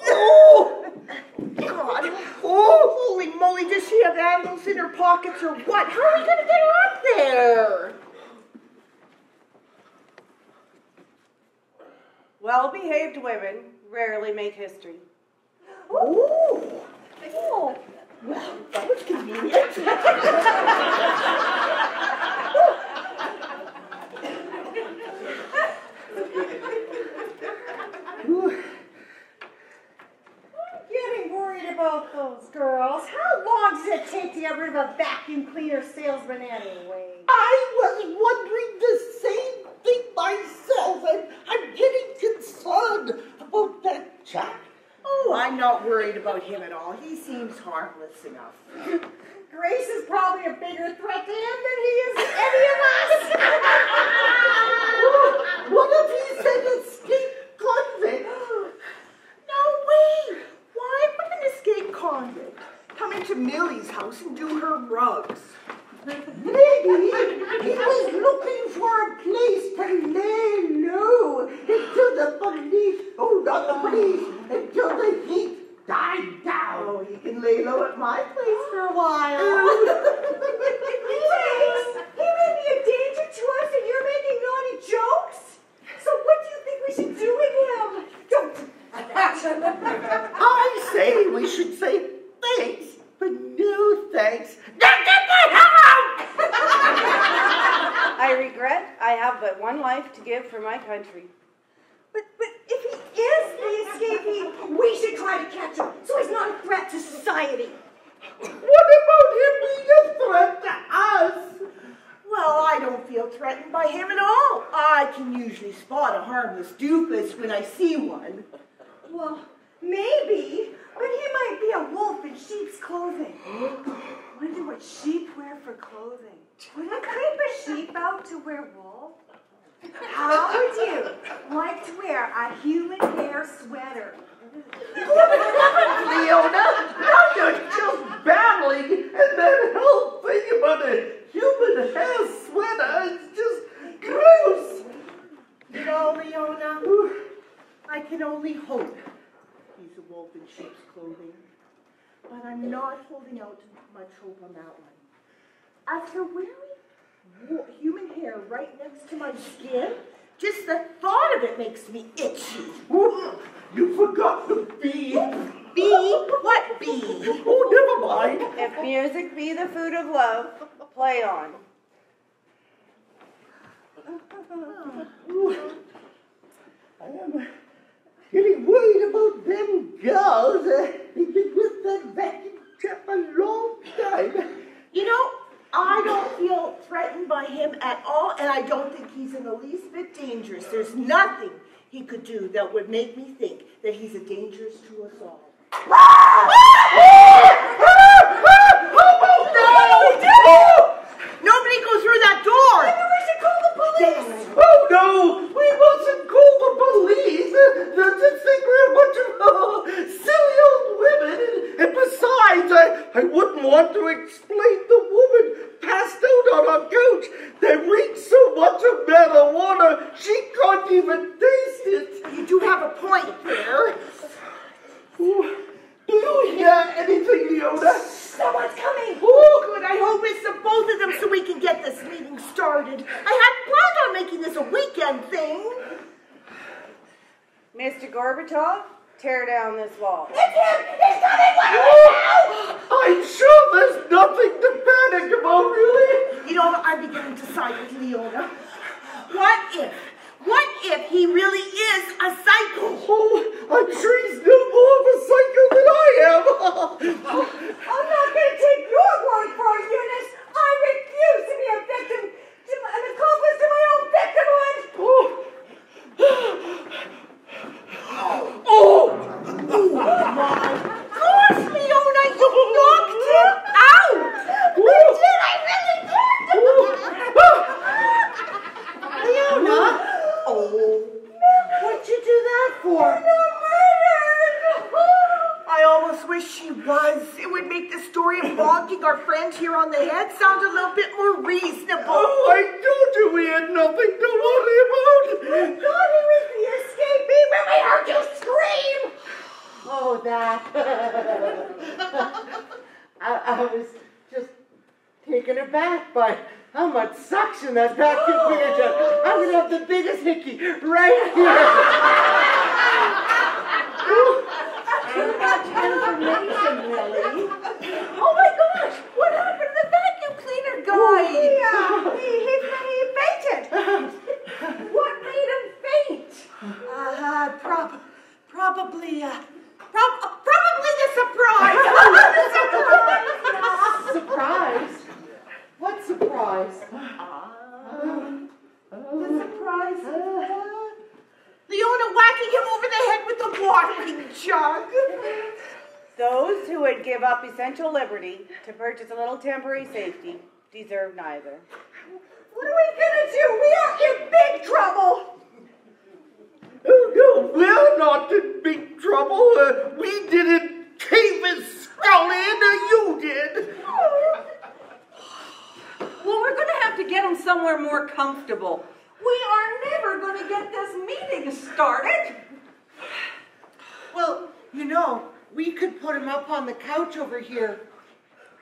Oh, God. Oh, holy moly. Does she have animals in her pockets or what? How are we going to get her up there? Well-behaved women rarely make history. Oh. Oh. Well, that was convenient. Getting worried about those girls. How long does it take to get rid of a vacuum cleaner salesman anyway? I was wondering the same thing myself, and I'm getting concerned about that chap. Oh, I'm not worried about him at all. He seems harmless enough. Grace is probably a bigger threat to him than he is to any of us. What if he's an escaped convict? No way! Why would an escaped convict come into Millie's house and do her rugs? Maybe he was looking for a place to lay low until the police, until the heat died down. Oh, he can lay low at my place for a while. Grace, he may be a danger to us and you're making naughty jokes. So what do you think we should do with him? Don't. I say we should say thanks, but no thanks. I regret I have but one life to give for my country. But if he is the escapee, we should try to catch him so he's not a threat to society. What about him being a threat to us? Well, I don't feel threatened by him at all. I can usually spot a harmless doofus when I see one. Well, maybe, but he might be a wolf in sheep's clothing. Wonder what sheep wear for clothing. Would it creep a sheep out to wear wool? How would you like to wear a human hair sweater? Leona, now you're just babbling, and that whole thing about a human hair sweater is just gross. You know, Leona, I can only hope he's a wolf in sheep's clothing. But I'm not holding out much hope on that one. After wearing human hair right next to my skin, just the thought of it makes me itchy. You forgot the bee. Bee? What bee? Oh, never mind. If music be the food of love, play on. I am getting worried about them girls. They've been with that vacuum chap a long time. You know, I don't feel threatened by him at all, and I don't think he's in the least bit dangerous. There's nothing he could do that would make me think that he's a danger to us all. Nobody go through that door! Maybe we should call the police! Oh no, we mustn't call the police. They'll just think we're a bunch of silly old women. And besides, I wouldn't want to explain the woman passed out on our couch that reeked so much of marijuana she can't even taste it. You do have a point there. Leona. Someone's coming. Oh, good. I hope it's the both of them so we can get this meeting started. I hadn't planned on making this a weekend thing. Mr. Gorbachev, tear down this wall. It's him! He's coming! What do we do? I'm sure there's nothing to panic about, really. You know, I'm beginning to side with Leona. What if he really is a psycho? Oh, I'm sure he's no more of a psycho than I am. I'm not going to take your word for it, Eunice. I refuse to be a victim, an accomplice to my own victimhood. My gosh, Leona, you knocked him out! I really did! Leona? Oh, what'd you do that for? I almost wish she was. It would make the story of bonking our friend here on the head sound a little bit more reasonable. Oh, I told you we had nothing to worry about. I thought he was the escapee when we heard you scream! Oh, that. I was just taken aback by how much suction that vacuum cleaner does. I'm going to have the biggest hickey right here. Too much information, Millie. Oh my gosh, what happened to the vacuum cleaner guy? He fainted. What made him faint? Probably the surprise. Surprise? What surprise? The surprise. Leona whacking him over the head with the watering jug. Those who would give up essential liberty to purchase a little temporary safety deserve neither. What are we going to do? We are in big trouble. Oh, no, we're not in big trouble. We didn't cave his skull in, you did. Well, we're going to have to get him somewhere more comfortable. We are never going to get this meeting started. Well, you know, we could put him up on the couch over here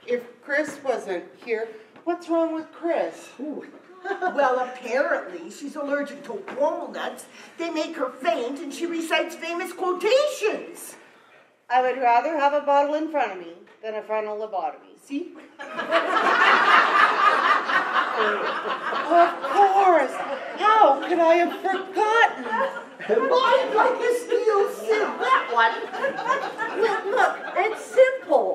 if Chris wasn't here. What's wrong with Chris? Well, apparently she's allergic to walnuts. They make her faint and she recites famous quotations. I would rather have a bottle in front of me than a frontal lobotomy. See? Of course. How could I have forgotten? Mine's like a steel sieve, that one. Look, it's simple.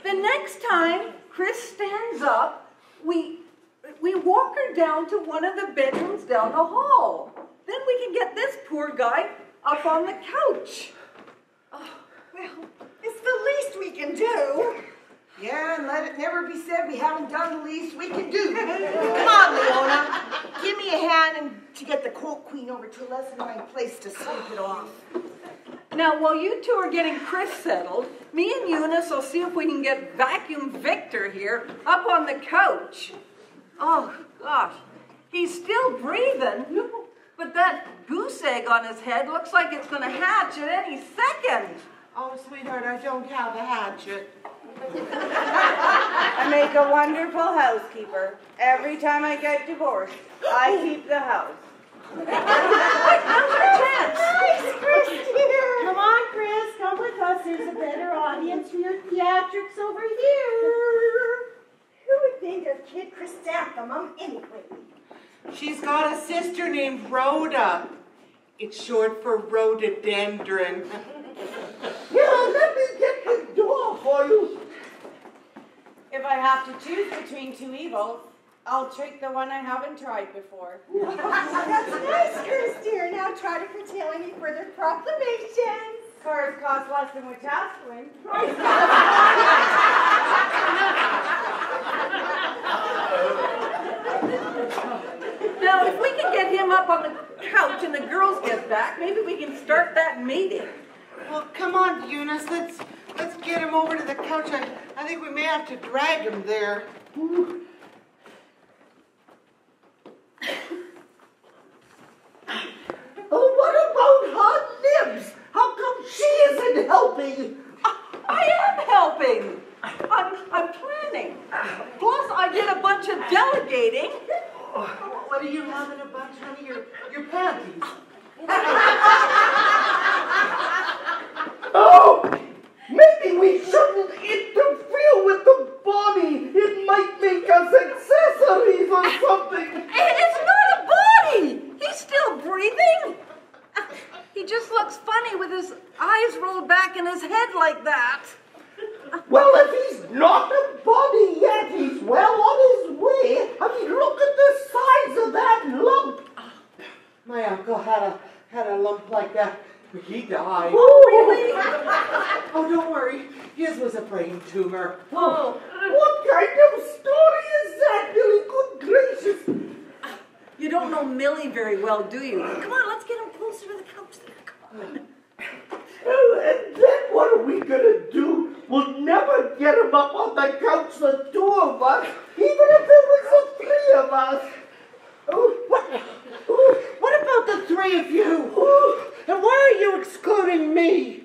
The next time Chris stands up, we walk her down to one of the bedrooms down the hall. Then we can get this poor guy up on the couch. Well, it's the least we can do. Yeah, and let it never be said we haven't done the least we can do. Come on, Leona. Give me a hand and to get the quote queen over to a less annoying place to sleep it off. Now, while you two are getting Chris settled, me and Eunice will see if we can get Vacuum Victor here up on the couch. Oh, gosh. He's still breathing, but that goose egg on his head looks like it's going to hatch at any second. Oh, sweetheart, I don't have a hatchet. I make a wonderful housekeeper. Every time I get divorced, I keep the house. Nice, Chris, dear. Come on, Chris, come with us. There's a better audience for your theatrics over here. Who would think of Kid Chrysanthemum anyway? She's got a sister named Rhoda. It's short for rhododendron. Here, let me get the door for you. If I have to choose between two evils, I'll take the one I haven't tried before. That's nice, Chris, dear. Now try to curtail any further proclamations. Cars cost less than what Tasselin. Now, if we can get him up on the couch and the girls get back, maybe we can start that meeting. Well, come on, Eunice. Let's get him over to the couch. I think we may have to drag him there. Oh, what about her nibs? How come she isn't helping? I am helping. back in his head like that. Well, if he's not a body yet, he's well on his way. I mean, look at the size of that lump. My uncle had a lump like that. He died. Oh, really? Oh, don't worry. His was a brain tumor. Oh. What kind of story is that, Billy? Good gracious. You don't know Millie very well, do you? Come on, let's get him closer to the couch there. Come on. And then what are we going to do? We'll never get him up on the couch, the two of us, even if there was the three of us. What about the three of you? And why are you excluding me?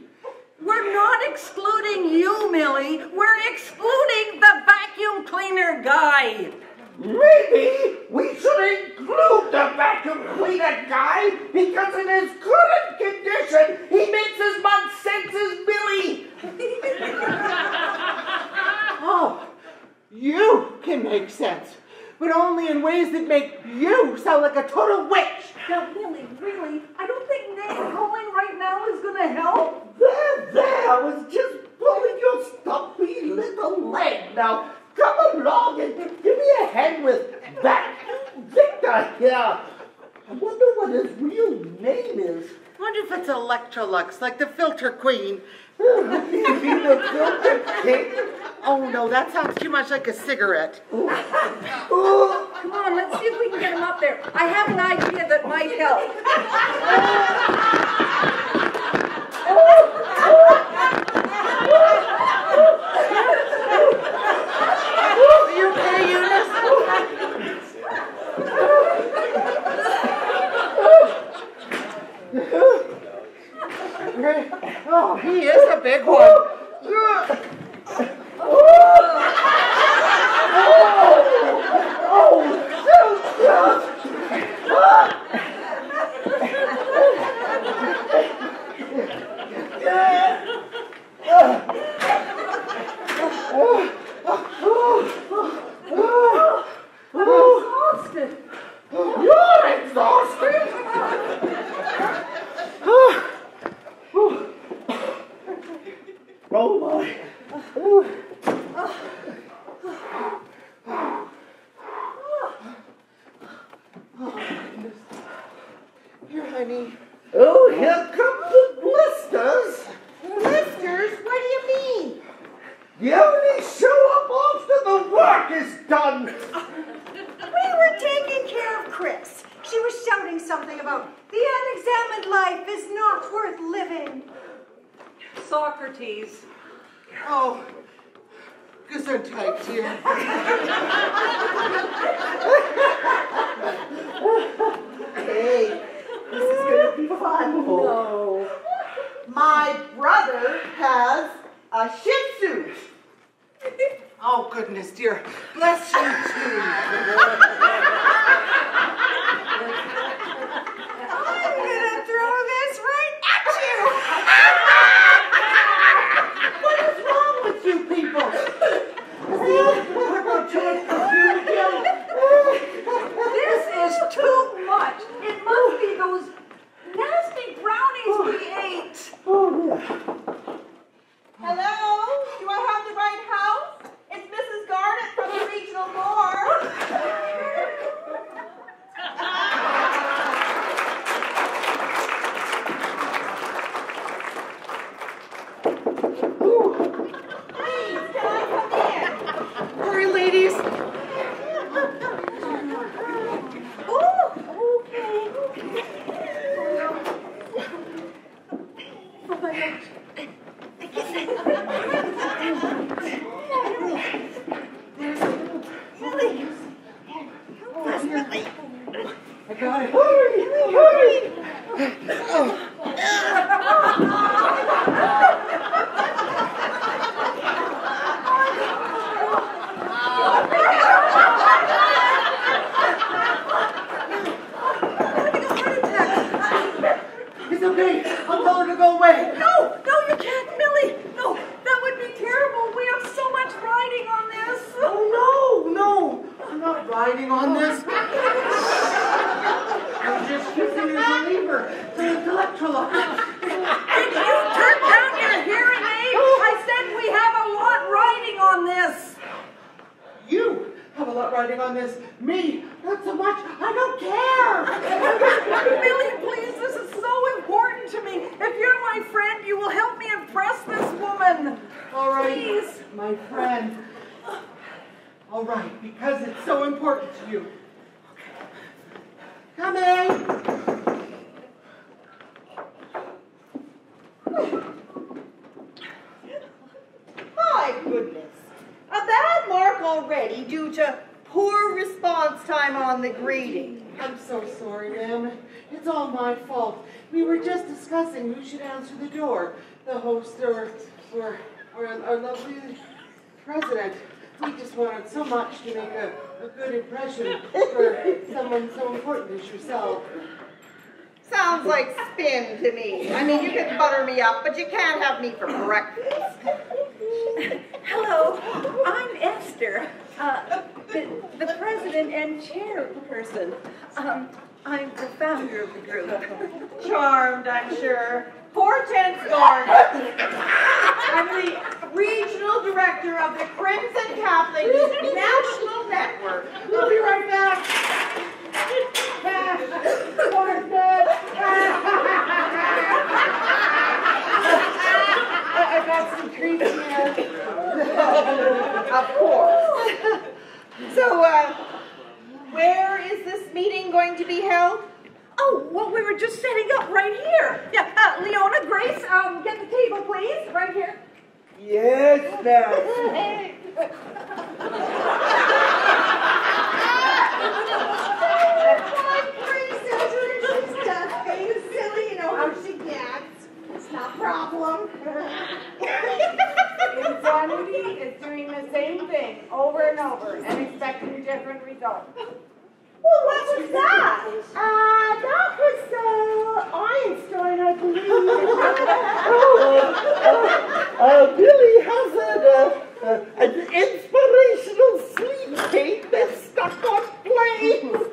We're not excluding you, Millie. We're excluding the vacuum cleaner guy. Maybe we should include the vacuum cleaner guy because in his current condition, he makes as much sense as Billy. Oh, you can make sense, but only in ways that make you sound like a total witch. Now, Millie, really, I don't think name calling right now is going to help. There, I was just pulling your stumpy little leg. Now, come along and give me a hand with that. Victor here. I wonder what his real name is. I wonder if it's Electrolux, like the filter queen. You mean the filter king? Oh no, that sounds too much like a cigarette. Come on, let's see if we can get him up there. I have an idea that might help. Are you okay, Eunice? Oh, he is a big one. You're exhausted. Oh my. Here, honey. Oh, here come the blisters. Blisters? What do you mean? You only show up after the work is done. We were taking care of Chris. She was shouting something about the unexamined life is not worth living. Socrates. Oh, Gesundheit, dear. Hey, this is going to be fun. No. My brother has a Shih Tzu. Oh, goodness, dear. Bless you, too. I'm gonna throw this right at you. What is wrong with you people? This is too much. It must be those nasty brownies we ate. Hello? Do I have the right house? It's Mrs. Garnett from the Regional Board. Please, can I come in? Hurry, ladies. Oh, okay. Oh my gosh. I got it. Hurry! It's okay. I'll tell her to go away. No, you can't, Millie. No, that would be terrible. We have so much riding on this. Oh, no. I'm not riding on this. I'm just using it as a lever. So it's Electrolux. Did you turn down your writing on this. Me, not so much. I don't care. Millie, please, this is so important to me. If you're my friend, you will help me impress this woman. All right, Please. my friend. All right, because it's so important to you. Coming. My goodness. A bad mark already due to poor response time on the greeting. I'm so sorry, ma'am. It's all my fault. We were just discussing who should answer the door, the host or our lovely president. We just wanted so much to make a good impression for someone so important as yourself. Sounds like spin to me. I mean, you can butter me up, but you can't have me for breakfast. Hello, I'm Esther, the president and chairperson. I'm the founder of the group. Charmed, I'm sure. 410 Thornton. I'm the regional director of the Crimson Catholic National Network. I'll be right back. I got some treats here. Of course. So, where is this meeting going to be held? Oh, well, we were just setting up right here. Yeah, Leona, Grace, get the table, please, right here. Yes, ma'am. She's just being silly, you know how she gets. It's not a problem. Insanity is doing the same thing over and over and expecting different results. Well, what was that? That was Einstein, I believe. Billy has an inspirational sleep tape that's stuck on planes.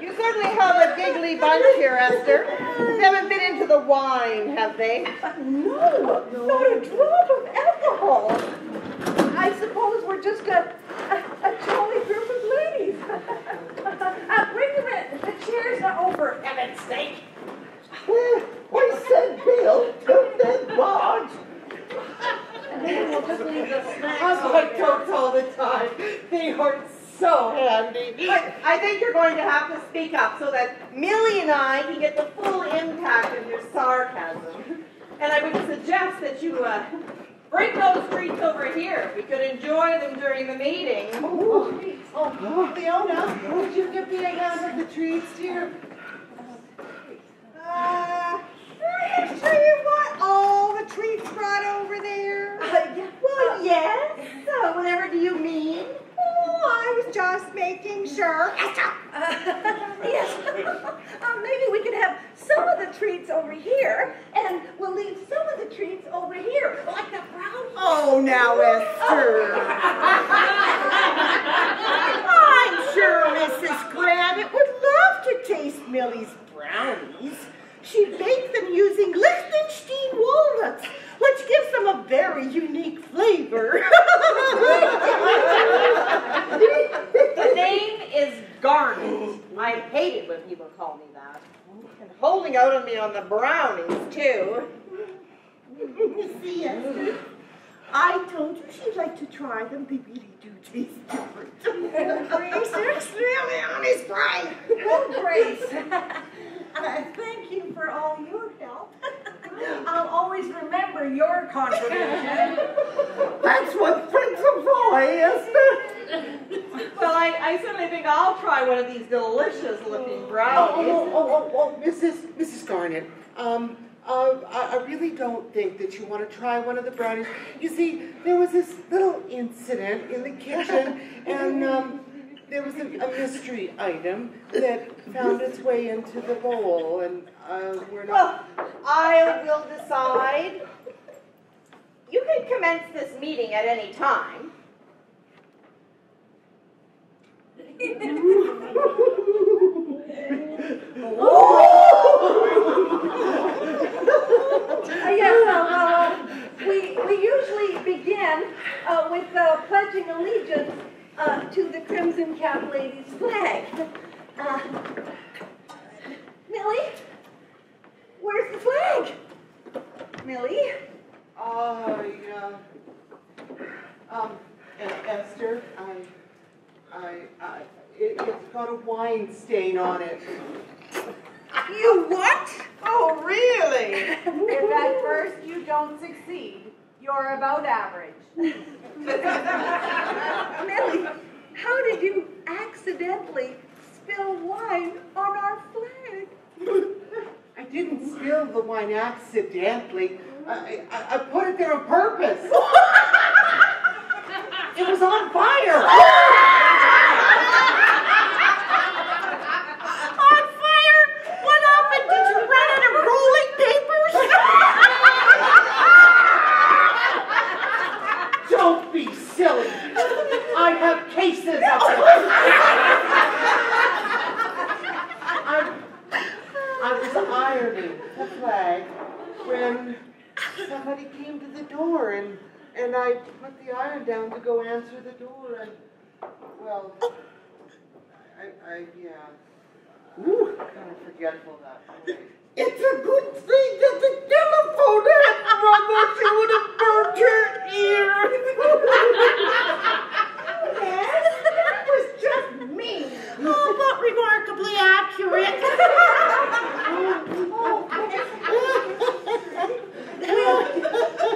You certainly have a giggly bunch here, Esther. They haven't been into the wine, have they? No, not a drop of alcohol. I suppose we're just a jolly group of ladies. Bring them in. The chairs are over, heaven's sake. I said Bill, took that barge. And then we'll just leave the snacks I'm over like here. totes all the time. They are so handy. I think you're going to have to speak up so that Millie and I can get the full impact of your sarcasm. And I would suggest that you bring those treats over here. We could enjoy them during the meeting. Oh, Leona, would you give me a hand of the treats, dear? So you want all the treats brought over there? Well, yes. Whatever do you mean? Oh, I was just making sure. Yes. Maybe we can have some of the treats over here, and we'll leave some of the treats over here, like the brownies. Oh, now, Esther. I'm sure Mrs. Granite would love to taste Millie's brownies. She baked them using Liechtenstein walnuts, which gives them a very unique flavor. The name is Garnet. I hate it when people call me that. And holding out on me on the brownies, too. See, Esther, I told you she'd like to try them. They really do taste different. Grace, it's really on his brain. Oh, Grace. Thank you for all your help. I'll always remember your contribution. That's what friends are for, Esther. Well, I certainly think I'll try one of these delicious-looking brownies. Mrs. Garnet, I really don't think that you want to try one of the brownies. You see, there was this little incident in the kitchen, and there was a mystery item that found its way into the bowl, and we're not... Well, I will decide. You can commence this meeting at any time. We usually begin with pledging allegiance to the Crimson Cap Ladies flag. Millie, where's the flag? Millie? Esther, it's got a wine stain on it. You what? Oh, really? If at first you don't succeed, you're about average. Millie, how did you accidentally spill wine on our flag? I didn't spill the wine accidentally. I put it there on purpose. It was on fire. On fire? What happened? Did you run out of rolling papers? Don't be silly. I have cases of it. I was ironing the flag when somebody came to the door, and I put the iron down to go answer the door, and, well, yeah. Ooh, kind of forgetful that way. It's a good thing that the telephone hadn't run, or she would have burned her ear. Yes, that was just me. Oh, but remarkably accurate. Well,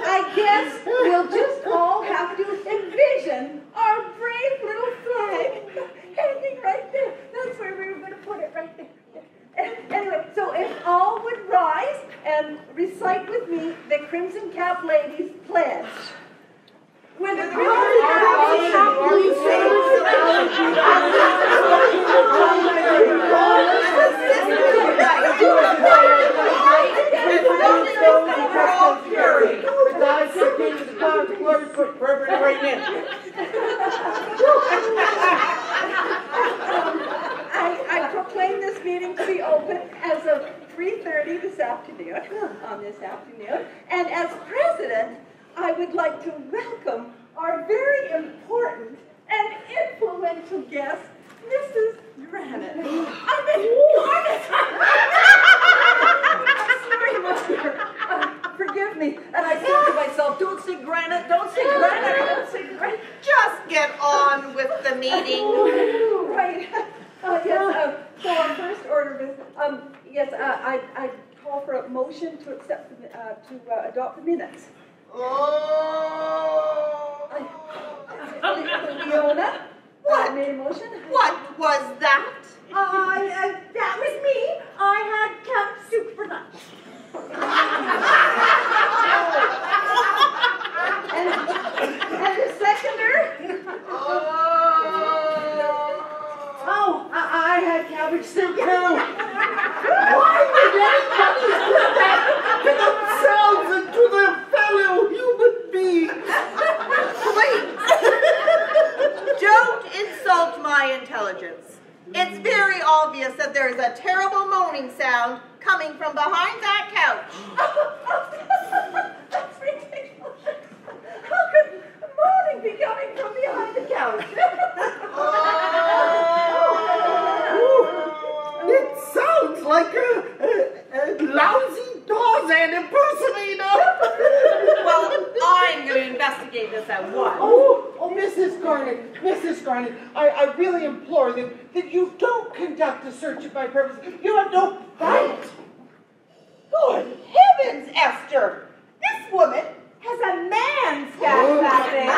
I guess we'll just all have to envision our brave little flag hanging right there. That's where we were going to put it, right there. Anyway, so if all would rise and recite with me the Crimson Cap Ladies pledge. When the Crimson Cap Ladies I proclaim this meeting to be open as of 3:30 this afternoon, and as president, I would like to welcome our very important and influential guest, Mrs. Granite. Sorry, Mother. Forgive me. And I said to myself, don't say Granite, don't say Granite, don't say Granite. Just get on with the meeting. Right. Yes, so our first order of business, I call for a motion to accept, to adopt the minutes. Leona, What? made a motion. What was that? That was me. I had camp soup for lunch. And the seconder? I had cabbage soup too. Why did anybody do that to themselves and to their fellow human beings? Please, don't insult my intelligence. It's very obvious that there's a terrible moaning sound coming from behind that couch. That's ridiculous. How could moaning be coming from behind the couch? It sounds like a lousy Tarzan impersonator. Well, I'm going to investigate this at once. Oh, Mrs. Garnet, I really implore that you don't conduct a search of my purpose. You have no right. Good heavens, Esther! This woman has a man stashed back there.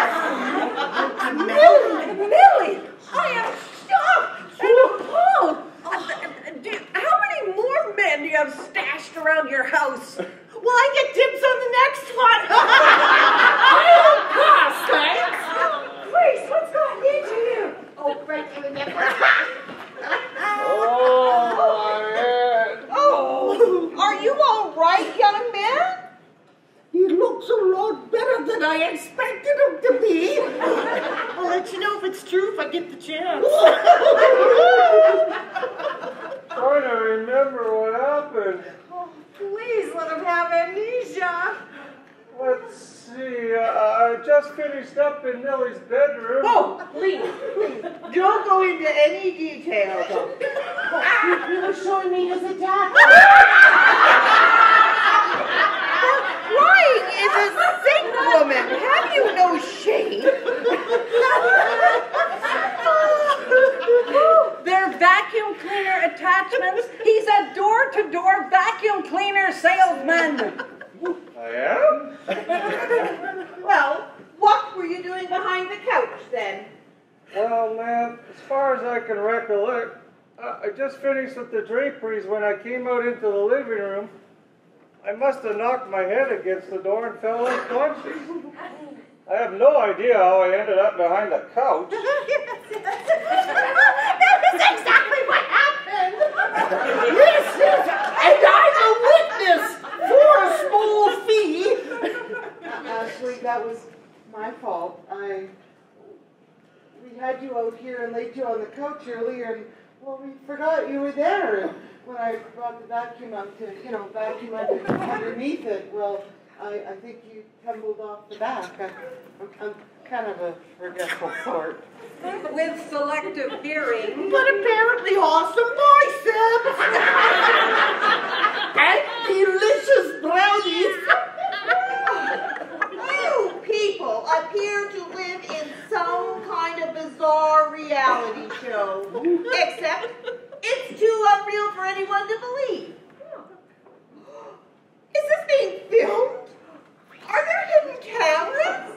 Millie, I am shocked and appalled. How many more men do you have stashed around your house? Will I get dibs on the next one? I'll pass, thanks. Grace, what's gotten into you? Oh, right, you remember? Oh, my head. Oh, are you all right, young man? He looks a lot better than I expected him to be. I'll let you know if it's true if I get the chance. Trying to remember what happened. Oh, please let him have amnesia. Let's see, I just finished up in Millie's bedroom. Oh, please, don't go into any details. He was showing me his attack. Crying is a sick woman. Have you no shame? They're vacuum cleaner attachments. He's a door-to-door vacuum cleaner salesman. I am? Well, what were you doing behind the couch then? Well, ma'am, as far as I can recollect, I just finished with the draperies when I came out into the living room. I must have knocked my head against the door and fell unconscious. I have no idea how I ended up behind the couch. That is exactly what happened. Yes, and I'm a witness for a small fee. Ashley, that was my fault. We had you out here and laid you on the couch earlier, and well, we forgot you were there. And when I brought the vacuum up to, vacuum underneath it, well, I think you tumbled off the back. I'm kind of a forgetful sort. With selective hearing. But apparently awesome biceps. And delicious brownies. You people appear to live in some kind of bizarre reality show. Except it's too unreal for anyone to believe. Is this being filmed? Are there hidden cameras?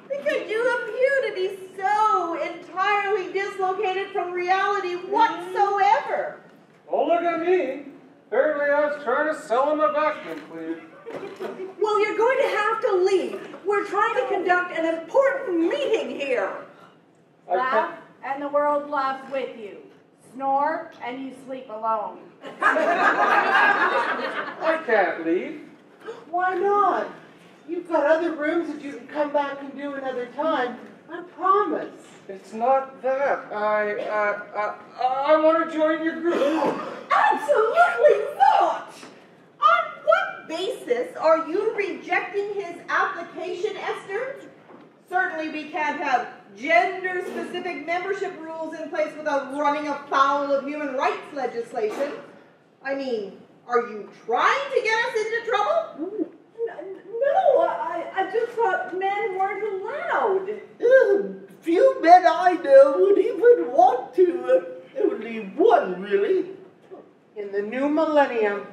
Because you appear to be so entirely dislocated from reality whatsoever. Oh, look at me. Apparently I was trying to sell him a vacuum cleaner. Well, you're going to have to leave. We're trying to conduct an important meeting here. Laugh, and the world laughs with you. Snore, and you sleep alone. I can't leave. Why not? You've got other rooms that you can come back and do another time. I promise. It's not that. I want to join your group. Absolutely not! On what basis are you rejecting his application, Esther? Certainly we can't have gender-specific membership rules in place without running afoul of human rights legislation. I mean, are you trying to get us into trouble? No, I just thought men weren't allowed. Few men I know would even want to. Only one, really. In the new millennium,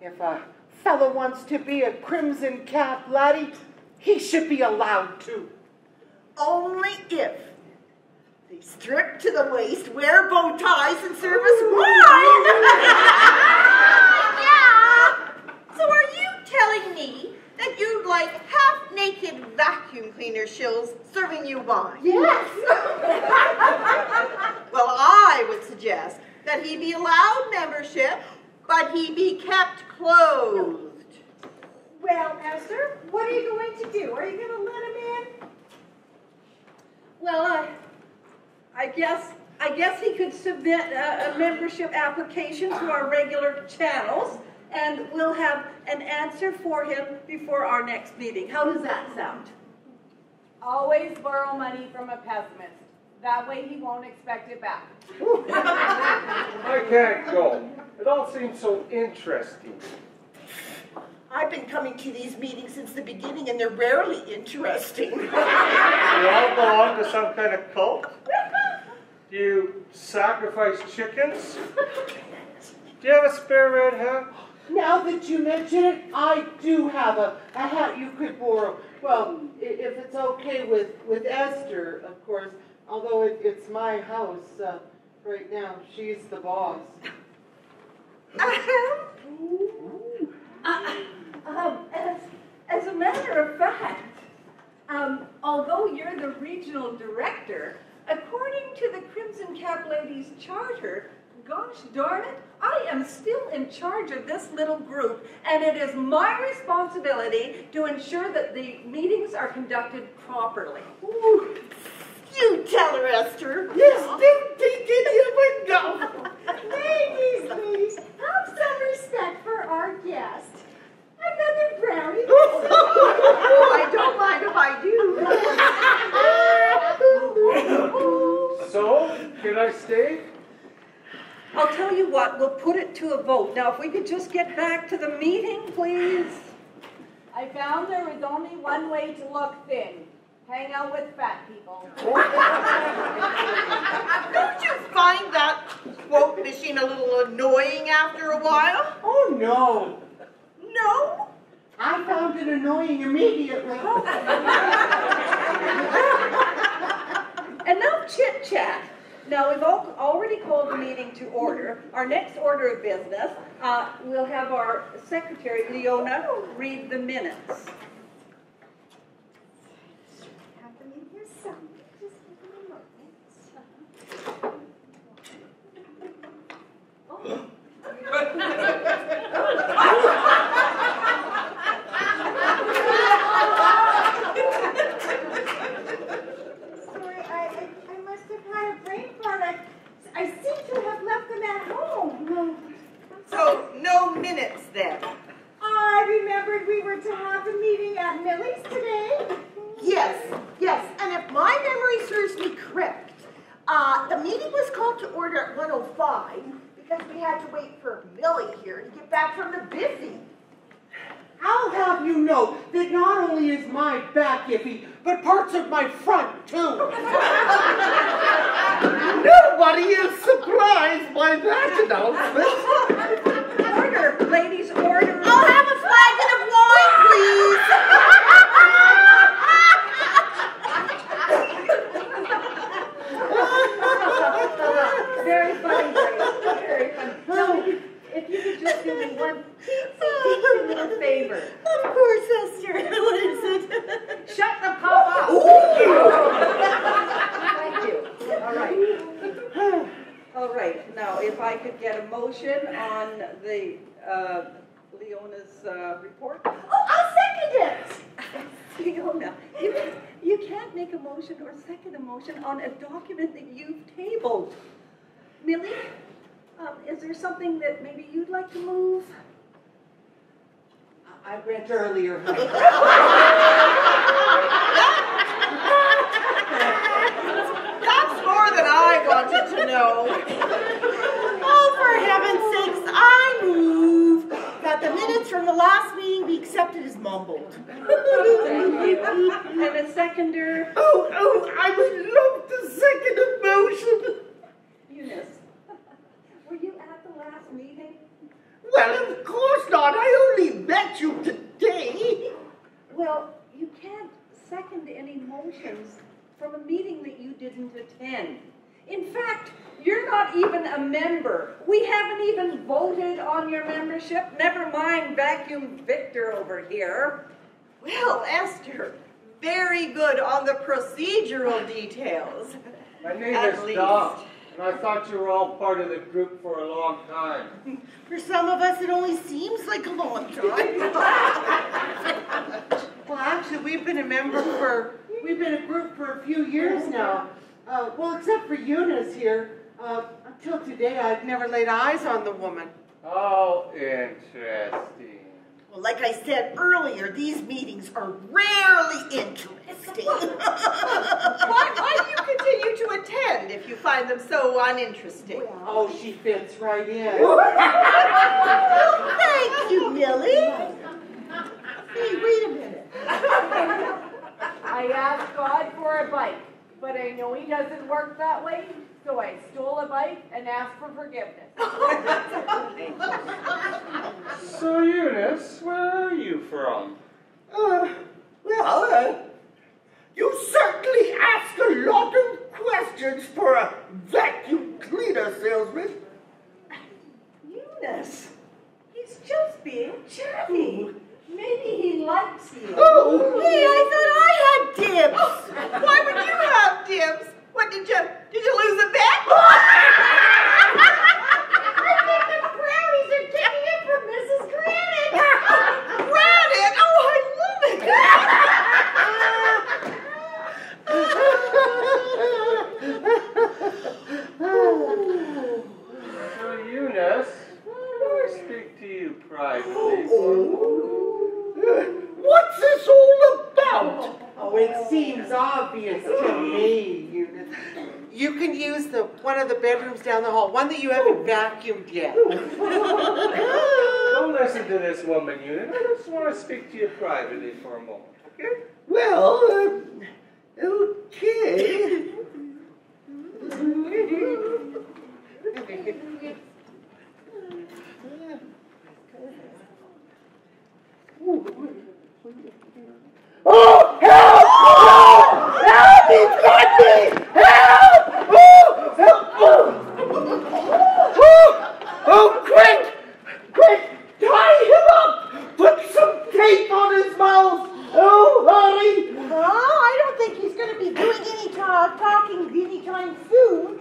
if a fellow wants to be a crimson cap laddie, he should be allowed to. Only if they strip to the waist, wear bow ties, and serve us wine. Yeah. So are you telling me that you'd like half-naked vacuum cleaner shills serving you wine? Yes. Well, I would suggest that he be allowed membership, but he be kept clothed. Well, Esther, what are you going to do? Are you going to let him in? Well, I guess he could submit a membership application to our regular channels, and we'll have an answer for him before our next meeting. How does that sound? Always borrow money from a pessimist. That way he won't expect it back. I can't go. It all seems so interesting. I've been coming to these meetings since the beginning, and they're rarely interesting. You all belong to some kind of cult? Do you sacrifice chickens? Do you have a spare red hat? Now that you mention it, I do have a hat you could borrow. Well, if it's okay with Esther, of course, although it's my house right now. She's the boss. As a matter of fact, although you're the regional director, according to the Crimson Cap Ladies Charter, gosh darn it, I am still in charge of this little group, and it is my responsibility to ensure that the meetings are conducted properly. Ooh, you tell her, Esther. Yes, don't take any of it now. Ladies, have some respect for our guest. I what? We'll put it to a vote. Now, if we could just get back to the meeting, please. I found there was only one way to look thin. Hang out with fat people. Don't you find that quote machine a little annoying after a while? Oh, no. No? I found it annoying immediately. Enough chit-chat. Now, we've already called the meeting to order. Our next order of business, we'll have our secretary, Leona, read the minutes. I seem to have left them at home. So, no minutes then? I remembered we were to have the meeting at Millie's today. Yes. And if my memory serves me correct, the meeting was called to order at 1:05 because we had to wait for Millie here to get back from the busy. I'll have you know that not only is my back iffy, but parts of my front, too. Nobody is surprised by that announcement. Order, ladies, order. I'll have a flagon of wine, please. Very funny, Grace. Very funny. Now, if you could just do me one teensy little favor. Of course, Esther. What is it? Shut the pop up. Thank you. All right. Now, if I could get a motion on the Leona's report. Oh, I'll second it. Leona, you can't make a motion or second a motion on a document that you've tabled. Millie, is there something that maybe you'd like to move? I read earlier, honey. That's more than I wanted to know. Oh, for heaven's sakes, I move that the minutes from the last meeting be accepted as mumbled. Thank you. And a seconder? Oh, I would love to second a motion. Eunice, were you at the last meeting? Well, of course not. I only met you today. Well, you can't second any motions from a meeting that you didn't attend. In fact, you're not even a member. We haven't even voted on your membership. Never mind Vacuum Victor over here. Well, Esther, very good on the procedural details. My name At is least. Doc, and I thought you were all part of the group for a long time. For some of us, it only seems like a long time. Well, actually, we've been a group for a few years now. Well, except for Eunice here. Until today, I'd never laid eyes on the woman. Oh, interesting. Well, like I said earlier, these meetings are rarely interesting. Why do you continue to attend if you find them so uninteresting? Oh, she fits right in. Well, thank you, Millie. Hey, wait a minute. I asked God for a bike, but I know he doesn't work that way, so I stole a bike and asked for forgiveness. So, Eunice, where are you from? You certainly asked a lot of questions for a vacuum cleaner salesman. Eunice, he's just being chatty. Maybe he likes you. Oh, Hey, I thought I had dibs. Why would you have dibs? What, did you lose a bet? I think the brownies are kicking in from Mrs. Granite. Granite? Oh, I love So, Eunice, may I speak to you privately? what's this all about? Oh, it seems obvious to me, Eunice. you can use one of the bedrooms down the hall, one that you haven't vacuumed yet. Don't listen to this woman, Eunice. I just want to speak to you privately for a moment, okay? Well, okay. Oh, help! Help! Help! He's got me! Help! Oh, help! Oh, quick! Quick! Tie him up! Put some tape on his mouth! Oh, hurry! Oh, I don't think he's going to be doing any talking anytime soon.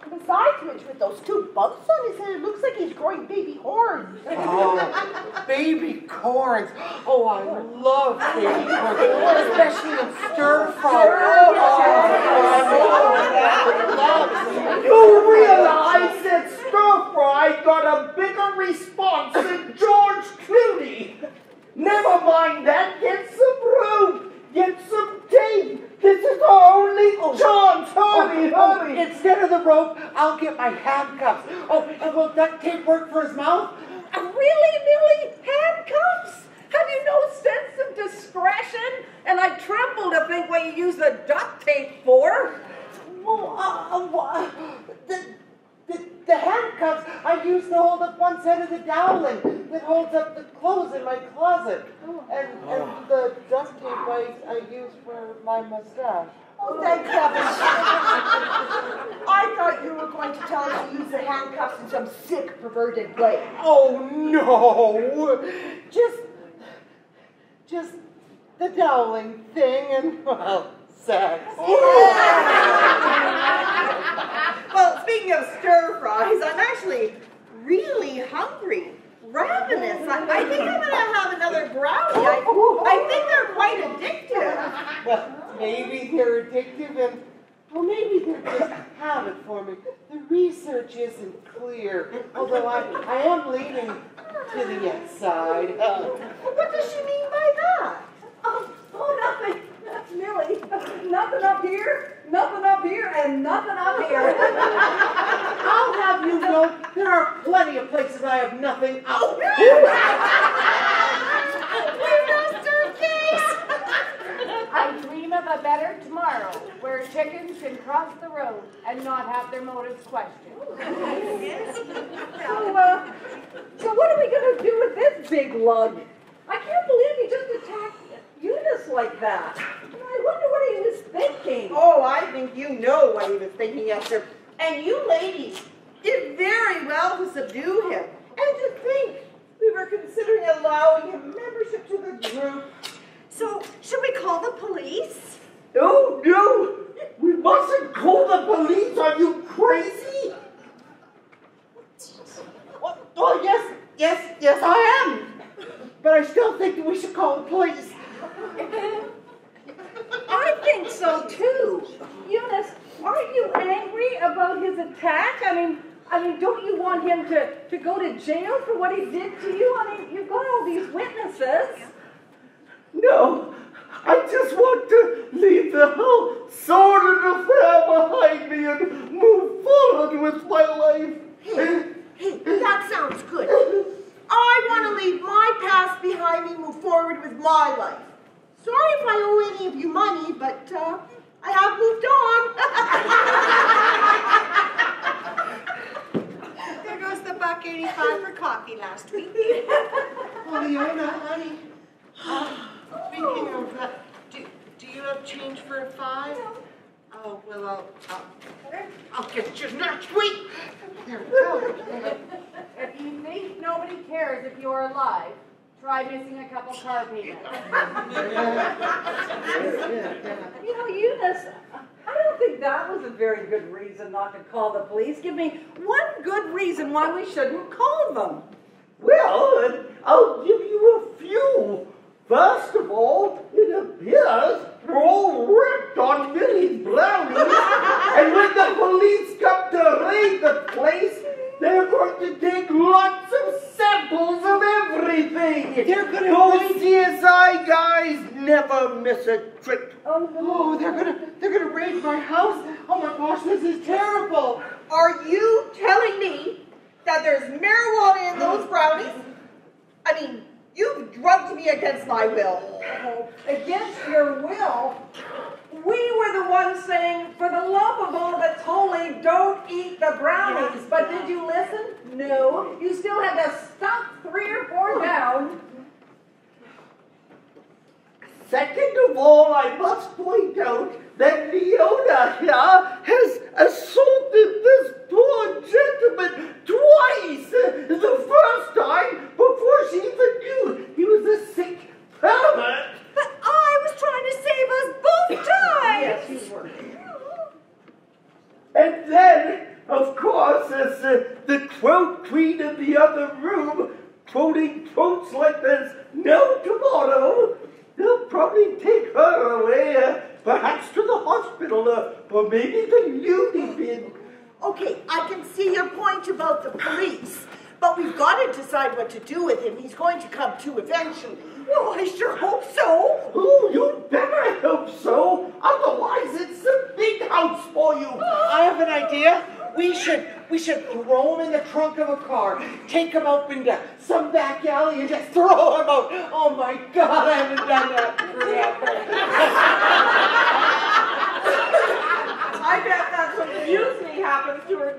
Besides which, with those two bumps on his head, it looks like he's growing baby horns. Oh, baby corns. Oh, I love baby corns, especially in stir fry. You realize that stir fry got a bigger response than George Clooney? Never mind that. Get some rope. Get some tape. This is our only chance. Hurry, hurry. Instead of the rope, I'll get my handcuffs. Oh, and will duct tape work for his mouth? Really, Millie? Handcuffs? Have you no sense of discretion? And I tremble to think what you use the duct tape for. The handcuffs I use to hold up one side of the dowling that holds up the clothes in my closet. And the duct tape I use for my mustache. Oh, thank heavens. I thought you were going to tell us to use the handcuffs in some sick, perverted way. Oh, no. Just the dowling thing and, well, sex. Well, speaking of stir fries, I'm actually really hungry. Ravenous. I think I'm going to have another brownie. I think they're quite addictive. Well, maybe they're addictive and, well, maybe they're just habit forming. The research isn't clear, although I am leaning to the yes side. What does she mean by that? Oh, nothing. That's Millie. Nothing up here, nothing up here, and nothing up here. I'll have you know there are plenty of places I have nothing out. I dream of a better tomorrow where chickens can cross the road and not have their motives questioned. So what are we going to do with this big lug? I can't believe he just attacked Eunice like that. I wonder what he was thinking. Oh, I think you know what he was thinking, Esther. And you ladies did very well to subdue him. And to think we were considering allowing him membership to the group. So, should we call the police? No, no. We mustn't call the police. Are you crazy? What? Oh, yes, I am. But I still think that we should call the police. I think so too. Eunice, aren't you angry about his attack? I mean, don't you want him to go to jail for what he did to you? I mean, you've got all these witnesses. No, I just want to leave the whole sordid affair behind me and move forward with my life. Hey, that sounds good. I want to leave my past behind me, move forward with my life. Sorry if I owe any of you money, but I have moved on. There goes the $1.85 for coffee last week. Oh, Leona, honey. Speaking of that, do you have change for a 5? Oh, well, I'll get you next week. There we go. If you think nobody cares if you're alive, try missing a couple car payments. You know, Eunice, I don't think that was a very good reason not to call the police. Give me one good reason why we shouldn't call them. Well, I'll give you a few. First of all, it appears we're all ripped on Millie's brownies, and when the police come to raid the place, they're going to take lots of samples of everything. quiet. They're gonna Those raid. CSI guys never miss a trick. Oh, they're gonna raid my house. Oh my gosh, this is terrible. Are you telling me that there's marijuana in those brownies? I mean, you've drugged me against my will. Against your will? We were the ones saying, for the love of all that's holy, don't eat the brownies. But did you listen? No. You still had to stuff 3 or 4 down. Second of all, I must point out that Leona here has assaulted this poor gentleman twice. The first time before she even knew he was a sick pervert. But I was trying to save us both times. Yes, you were. And then, of course, as the quote queen in the other room, quoting quotes like there's no tomorrow, they'll probably take her away, perhaps to the hospital, or maybe the loony bin. Okay, I can see your point about the police, but we've got to decide what to do with him. He's going to come to eventually. Well, I sure hope so. Oh, you better hope so. Otherwise, it's a big house for you. I have an idea. We should throw him in the trunk of a car, take him up into some back alley and just throw him out. Oh my God, I haven't done that forever. I bet that's what usually happens to her.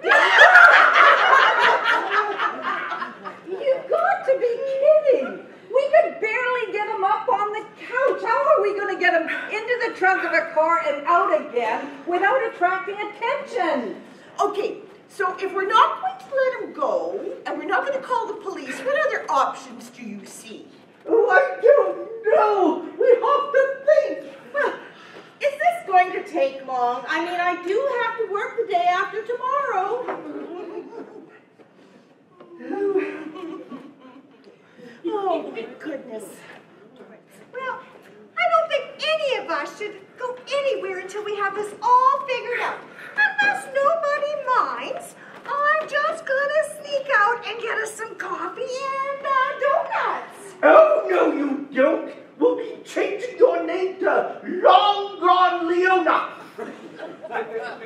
You've got to be kidding. We could barely get him up on the couch. How are we going to get him into the trunk of a car and out again without attracting attention? Okay, so if we're not going to let him go, and we're not going to call the police, what other options do you see? Oh, I don't know. We have to think. Well, is this going to take long? I mean, I do have to work the day after tomorrow. Oh, my goodness. Well, I don't think any of us should go anywhere until we have this all figured out. Unless nobody minds, I'm just gonna sneak out and get us some coffee and donuts. Oh, no, you don't. We'll be changing your name to Long Gone Leona.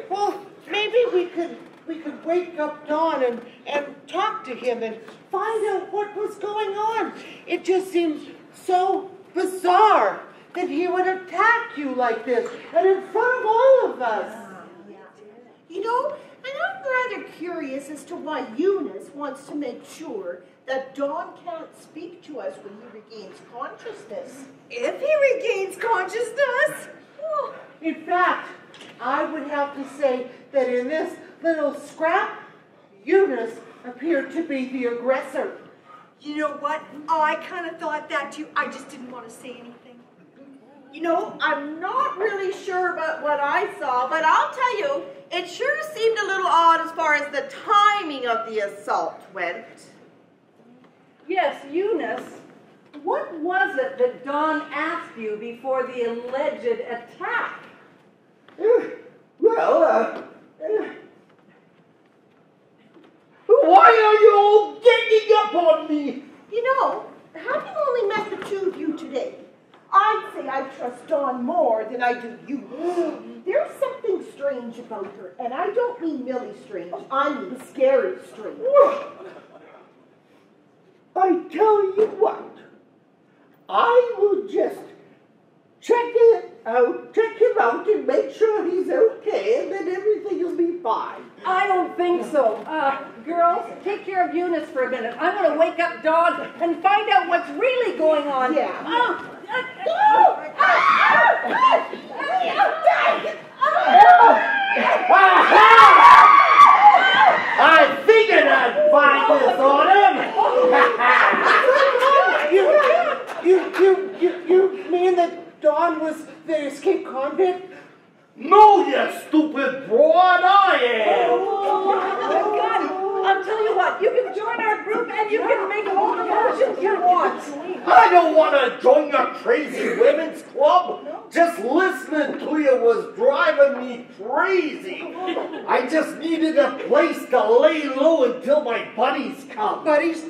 Well, maybe we could wake up Don and talk to him and find out what was going on. It just seems so bizarre that he would attack you like this and in front of all of us. You know, and I'm rather curious as to why Eunice wants to make sure that Dawn can't speak to us when he regains consciousness. If he regains consciousness. Oh, in fact, I would have to say that in this little scrap, Eunice appeared to be the aggressor. You know what? I kind of thought that too. I just didn't want to say anything. You know, I'm not really sure about what I saw, but I'll tell you, it sure seemed a little odd as far as the timing of the assault went. Yes, Eunice. What was it that Dawn asked you before the alleged attack? Well, why are you all ganging up on me? You know, having only met the two of you today, I'd say I trust Dawn more than I do you. There's something strange about her, and I don't mean Millie strange, I mean scary strange. I tell you what, I will just check him out and make sure he's okay, and then everything will be fine. I don't think so. Girls, take care of Eunice for a minute. I'm going to wake up Dawn and find out what's really going on. Yeah. I figured I'd find this on him. You mean that Dawn was the escaped convict? No, you stupid broad, I am. Oh, God. I'll tell you what, you can join our group and you can make all the motions you want. I don't want to join your crazy women's club. Just listening to you was driving me crazy. I just needed a place to lay low until my buddies come. Buddies?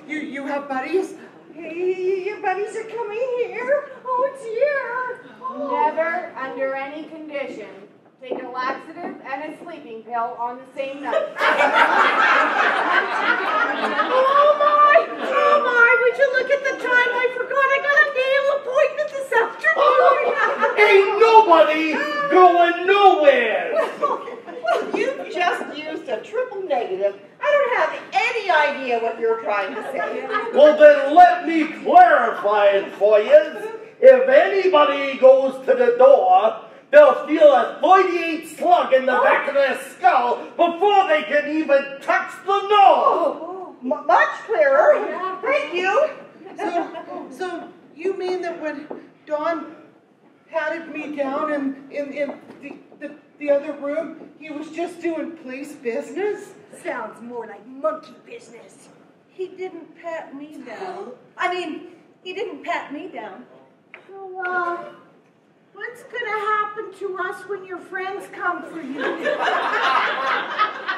You have buddies? Hey, your buddies are coming here. Oh, dear. Never, under any condition, take a laxative and a sleeping pill on the same night. Oh my, would you look at the time? I forgot I got a nail appointment this afternoon. Ain't nobody going nowhere. Well, you just used a triple negative. I don't have any idea what you're trying to say. Well, then let me clarify it for you. If anybody goes to the door, they'll feel a 38 slug in the back of their skull before they can even touch the knob. Oh, much clearer. Thank you. So you mean that when Don patted me down in the other room, he was just doing police business? Sounds more like monkey business. He didn't pat me down. He didn't pat me down. So, what's gonna happen to us when your friends come for you?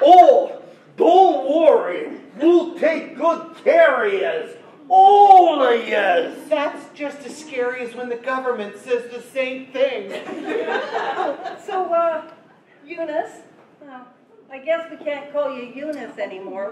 Oh, don't worry. We'll take good care of yous. All of yous. That's just as scary as when the government says the same thing. So, Eunice, I guess we can't call you Eunice anymore.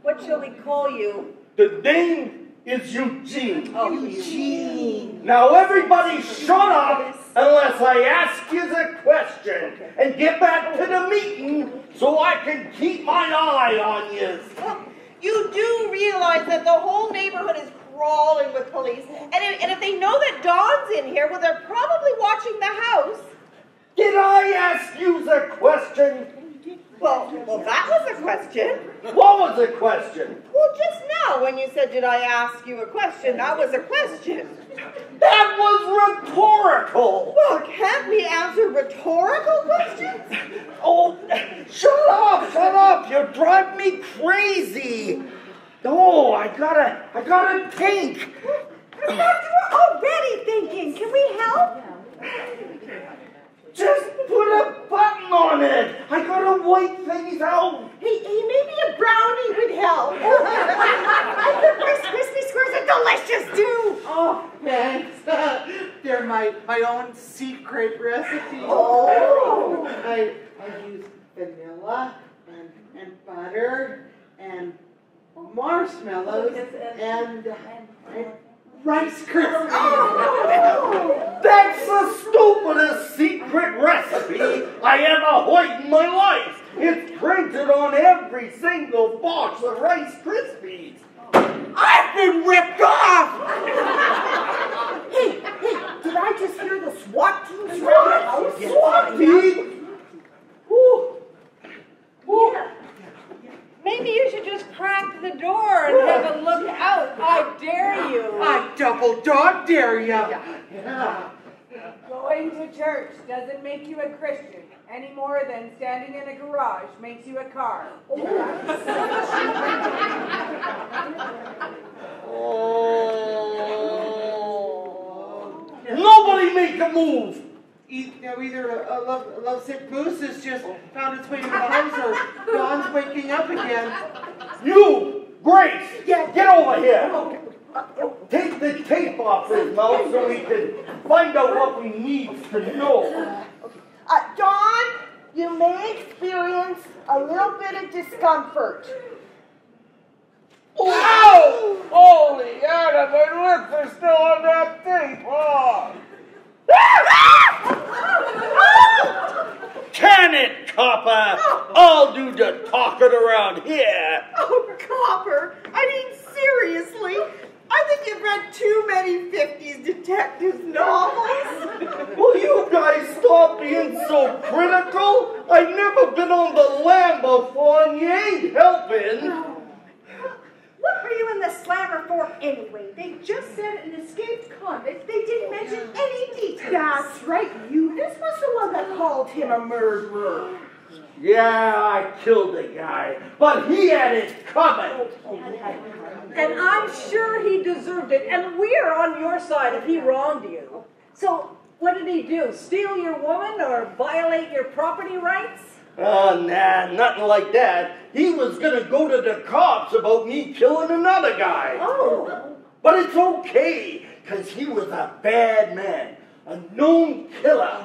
What shall we call you? The name is Eugene. Oh, Eugene. Now everybody shut up unless I ask you a question and get back to the meeting so I can keep my eye on you. Well, you do realize that the whole neighborhood is crawling with police, and if they know that Dawn's in here, well, they're probably watching the house. Did I ask you a question? Well, that was a question. What was the question? Well, just now when you said, did I ask you a question, that was a question. That was rhetorical. Well, can't we answer rhetorical questions? Oh, shut up. You're driving me crazy. Oh, I gotta think. We're already thinking. Can we help? Just put a button on it. I gotta wipe things out. Hey, maybe a brownie would help. The Rice Krispie squares are delicious, too. Oh, thanks. They're my own secret recipe. Oh. I use vanilla and butter and marshmallows and Rice Krispies. Oh. That's the stupidest secret recipe I ever heard in my life. It's printed on every single box of Rice Krispies. I've been ripped off! Hey, did I just hear the SWAT team around the house? SWAT team? Yeah. Maybe you should just crack the door and have a look out. I dare you. I double dog dare ya. Going to church doesn't make you a Christian any more than standing in a garage makes you a car. Nobody make a move! Either a lovesick moose has just found its way to the house or Dawn's waking up again. You, Grace, get over here. Take the tape off his mouth so we can find out what we need to know. Dawn, you may experience a little bit of discomfort. Ow! Holy Adam, my lips are still on that tape. Oh. Can it, copper? I'll do the talking around here. Oh, Copper, I mean, seriously, I think you've read too many 50s detective novels. Will you guys stop being so critical? I've never been on the lam before and you ain't helping. What were you in the slammer for anyway? They just said an escaped convict. They didn't mention any details. That's right, Eunice was the one that called him a murderer. Yeah, I killed the guy, but he had it coming. And I'm sure he deserved it, and we're on your side if he wronged you. So, what did he do? Steal your woman or violate your property rights? Nah, nothing like that. He was gonna go to the cops about me killing another guy. Oh. But it's okay, because he was a bad man, a known killer,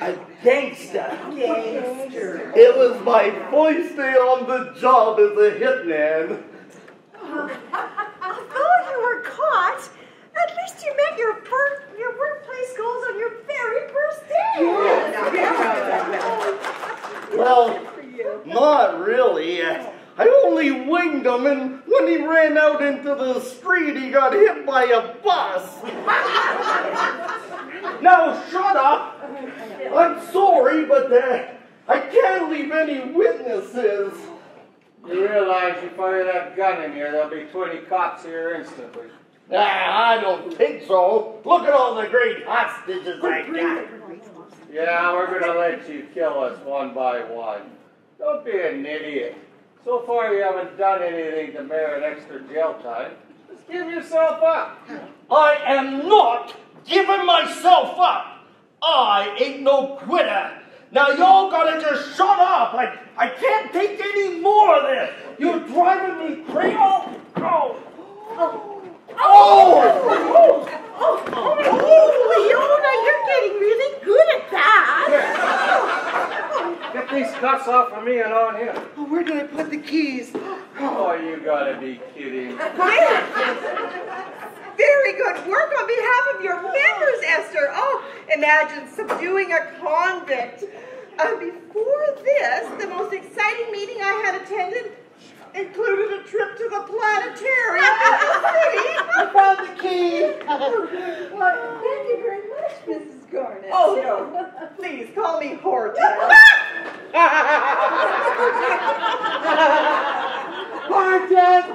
a gangster. It was my first day on the job as a hitman. Although you were caught, at least you met your workplace goals on your very first day. Well, not really. I only winged him, and when he ran out into the street, he got hit by a bus. Now, shut up. I'm sorry, but I can't leave any witnesses. You realize you fire that gun in here, there'll be 20 cops here instantly. I don't think so. Look at all the great hostages I got. Yeah, we're going to let you kill us one by one. Don't be an idiot. So far you haven't done anything to merit extra jail time. Just give yourself up. I am not giving myself up. I ain't no quitter. Now y'all gotta just shut up. I can't take any more of this. You're driving me crazy. Leona, you're getting really good at that. Get these cuffs off of me and on him. Oh, where did I put the keys? Oh, you gotta be kidding. Very good work on behalf of your members, Esther. Oh, imagine subduing a convict. Before this, the most exciting meeting I had attended included a trip to the planetarium in the city. I found the key. Well, thank you very much, Mrs. Garnett. Oh, no. Please, call me Hortense. Hortense!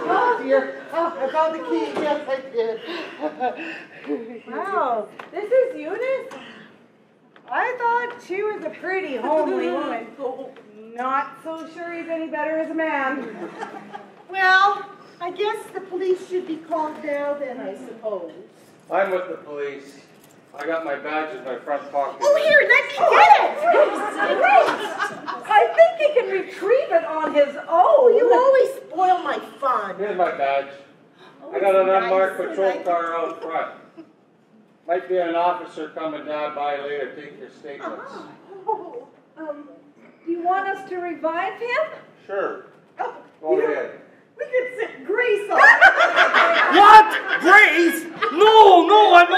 Oh, dear. Oh, I found the key. Yes, I did. Wow, this is Eunice? I thought she was a pretty homely woman. Not so sure he's any better as a man. Well, I guess the police should be called now then, I suppose. I'm with the police. I got my badge in my front pocket. Oh, here, let me get it. Great! I think he can retrieve it on his own. You always spoil my fun. Here's my badge. I got an unmarked patrol car out front. Might be an officer coming down by later. Take your statements. Do you want us to revive him? Sure. Oh, Go ahead. we could sit Grace on. What? Grace? No, I'm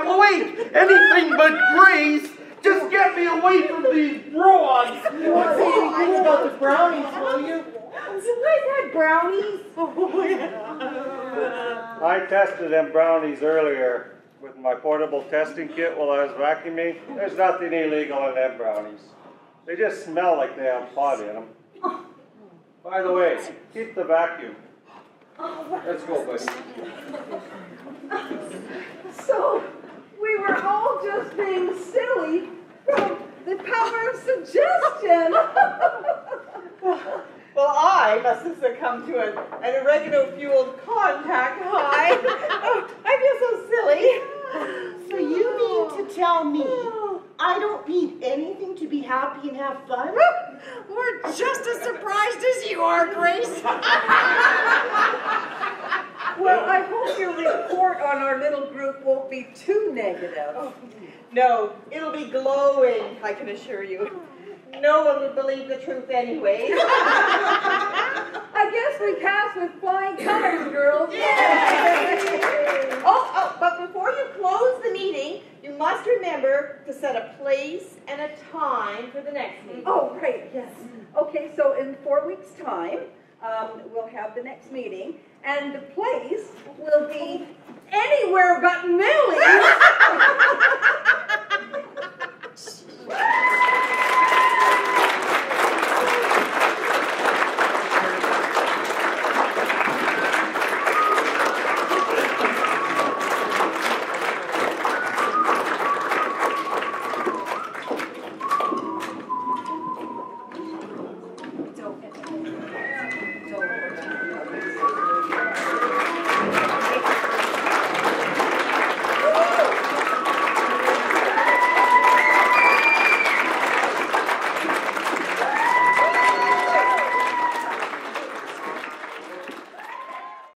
awake. Anything but Grace. Just get me away from these broads. You won't say anything about the brownies, will you? You guys had brownies? I tested them brownies earlier with my portable testing kit while I was vacuuming. There's nothing illegal in them brownies. They just smell like they have pot in them. By the way, keep the vacuum. Let's go, buddy. So, we were all just being silly from the power of suggestion. Well, I must have succumbed to an oregano-fueled contact high. Oh, I feel so silly. So you mean to tell me I don't need anything to be happy and have fun? We're just as surprised as you are, Grace. Well, I hope your report on our little group won't be too negative. Oh, no, it'll be glowing, I can assure you. No one would believe the truth anyway. I guess we passed with flying colors, girls. Yay! Oh, but before you close the meeting, you must remember to set a place and a time for the next meeting. Oh, right, yes. Okay, so in 4 weeks' time, we'll have the next meeting, and the place will be anywhere but Millie's.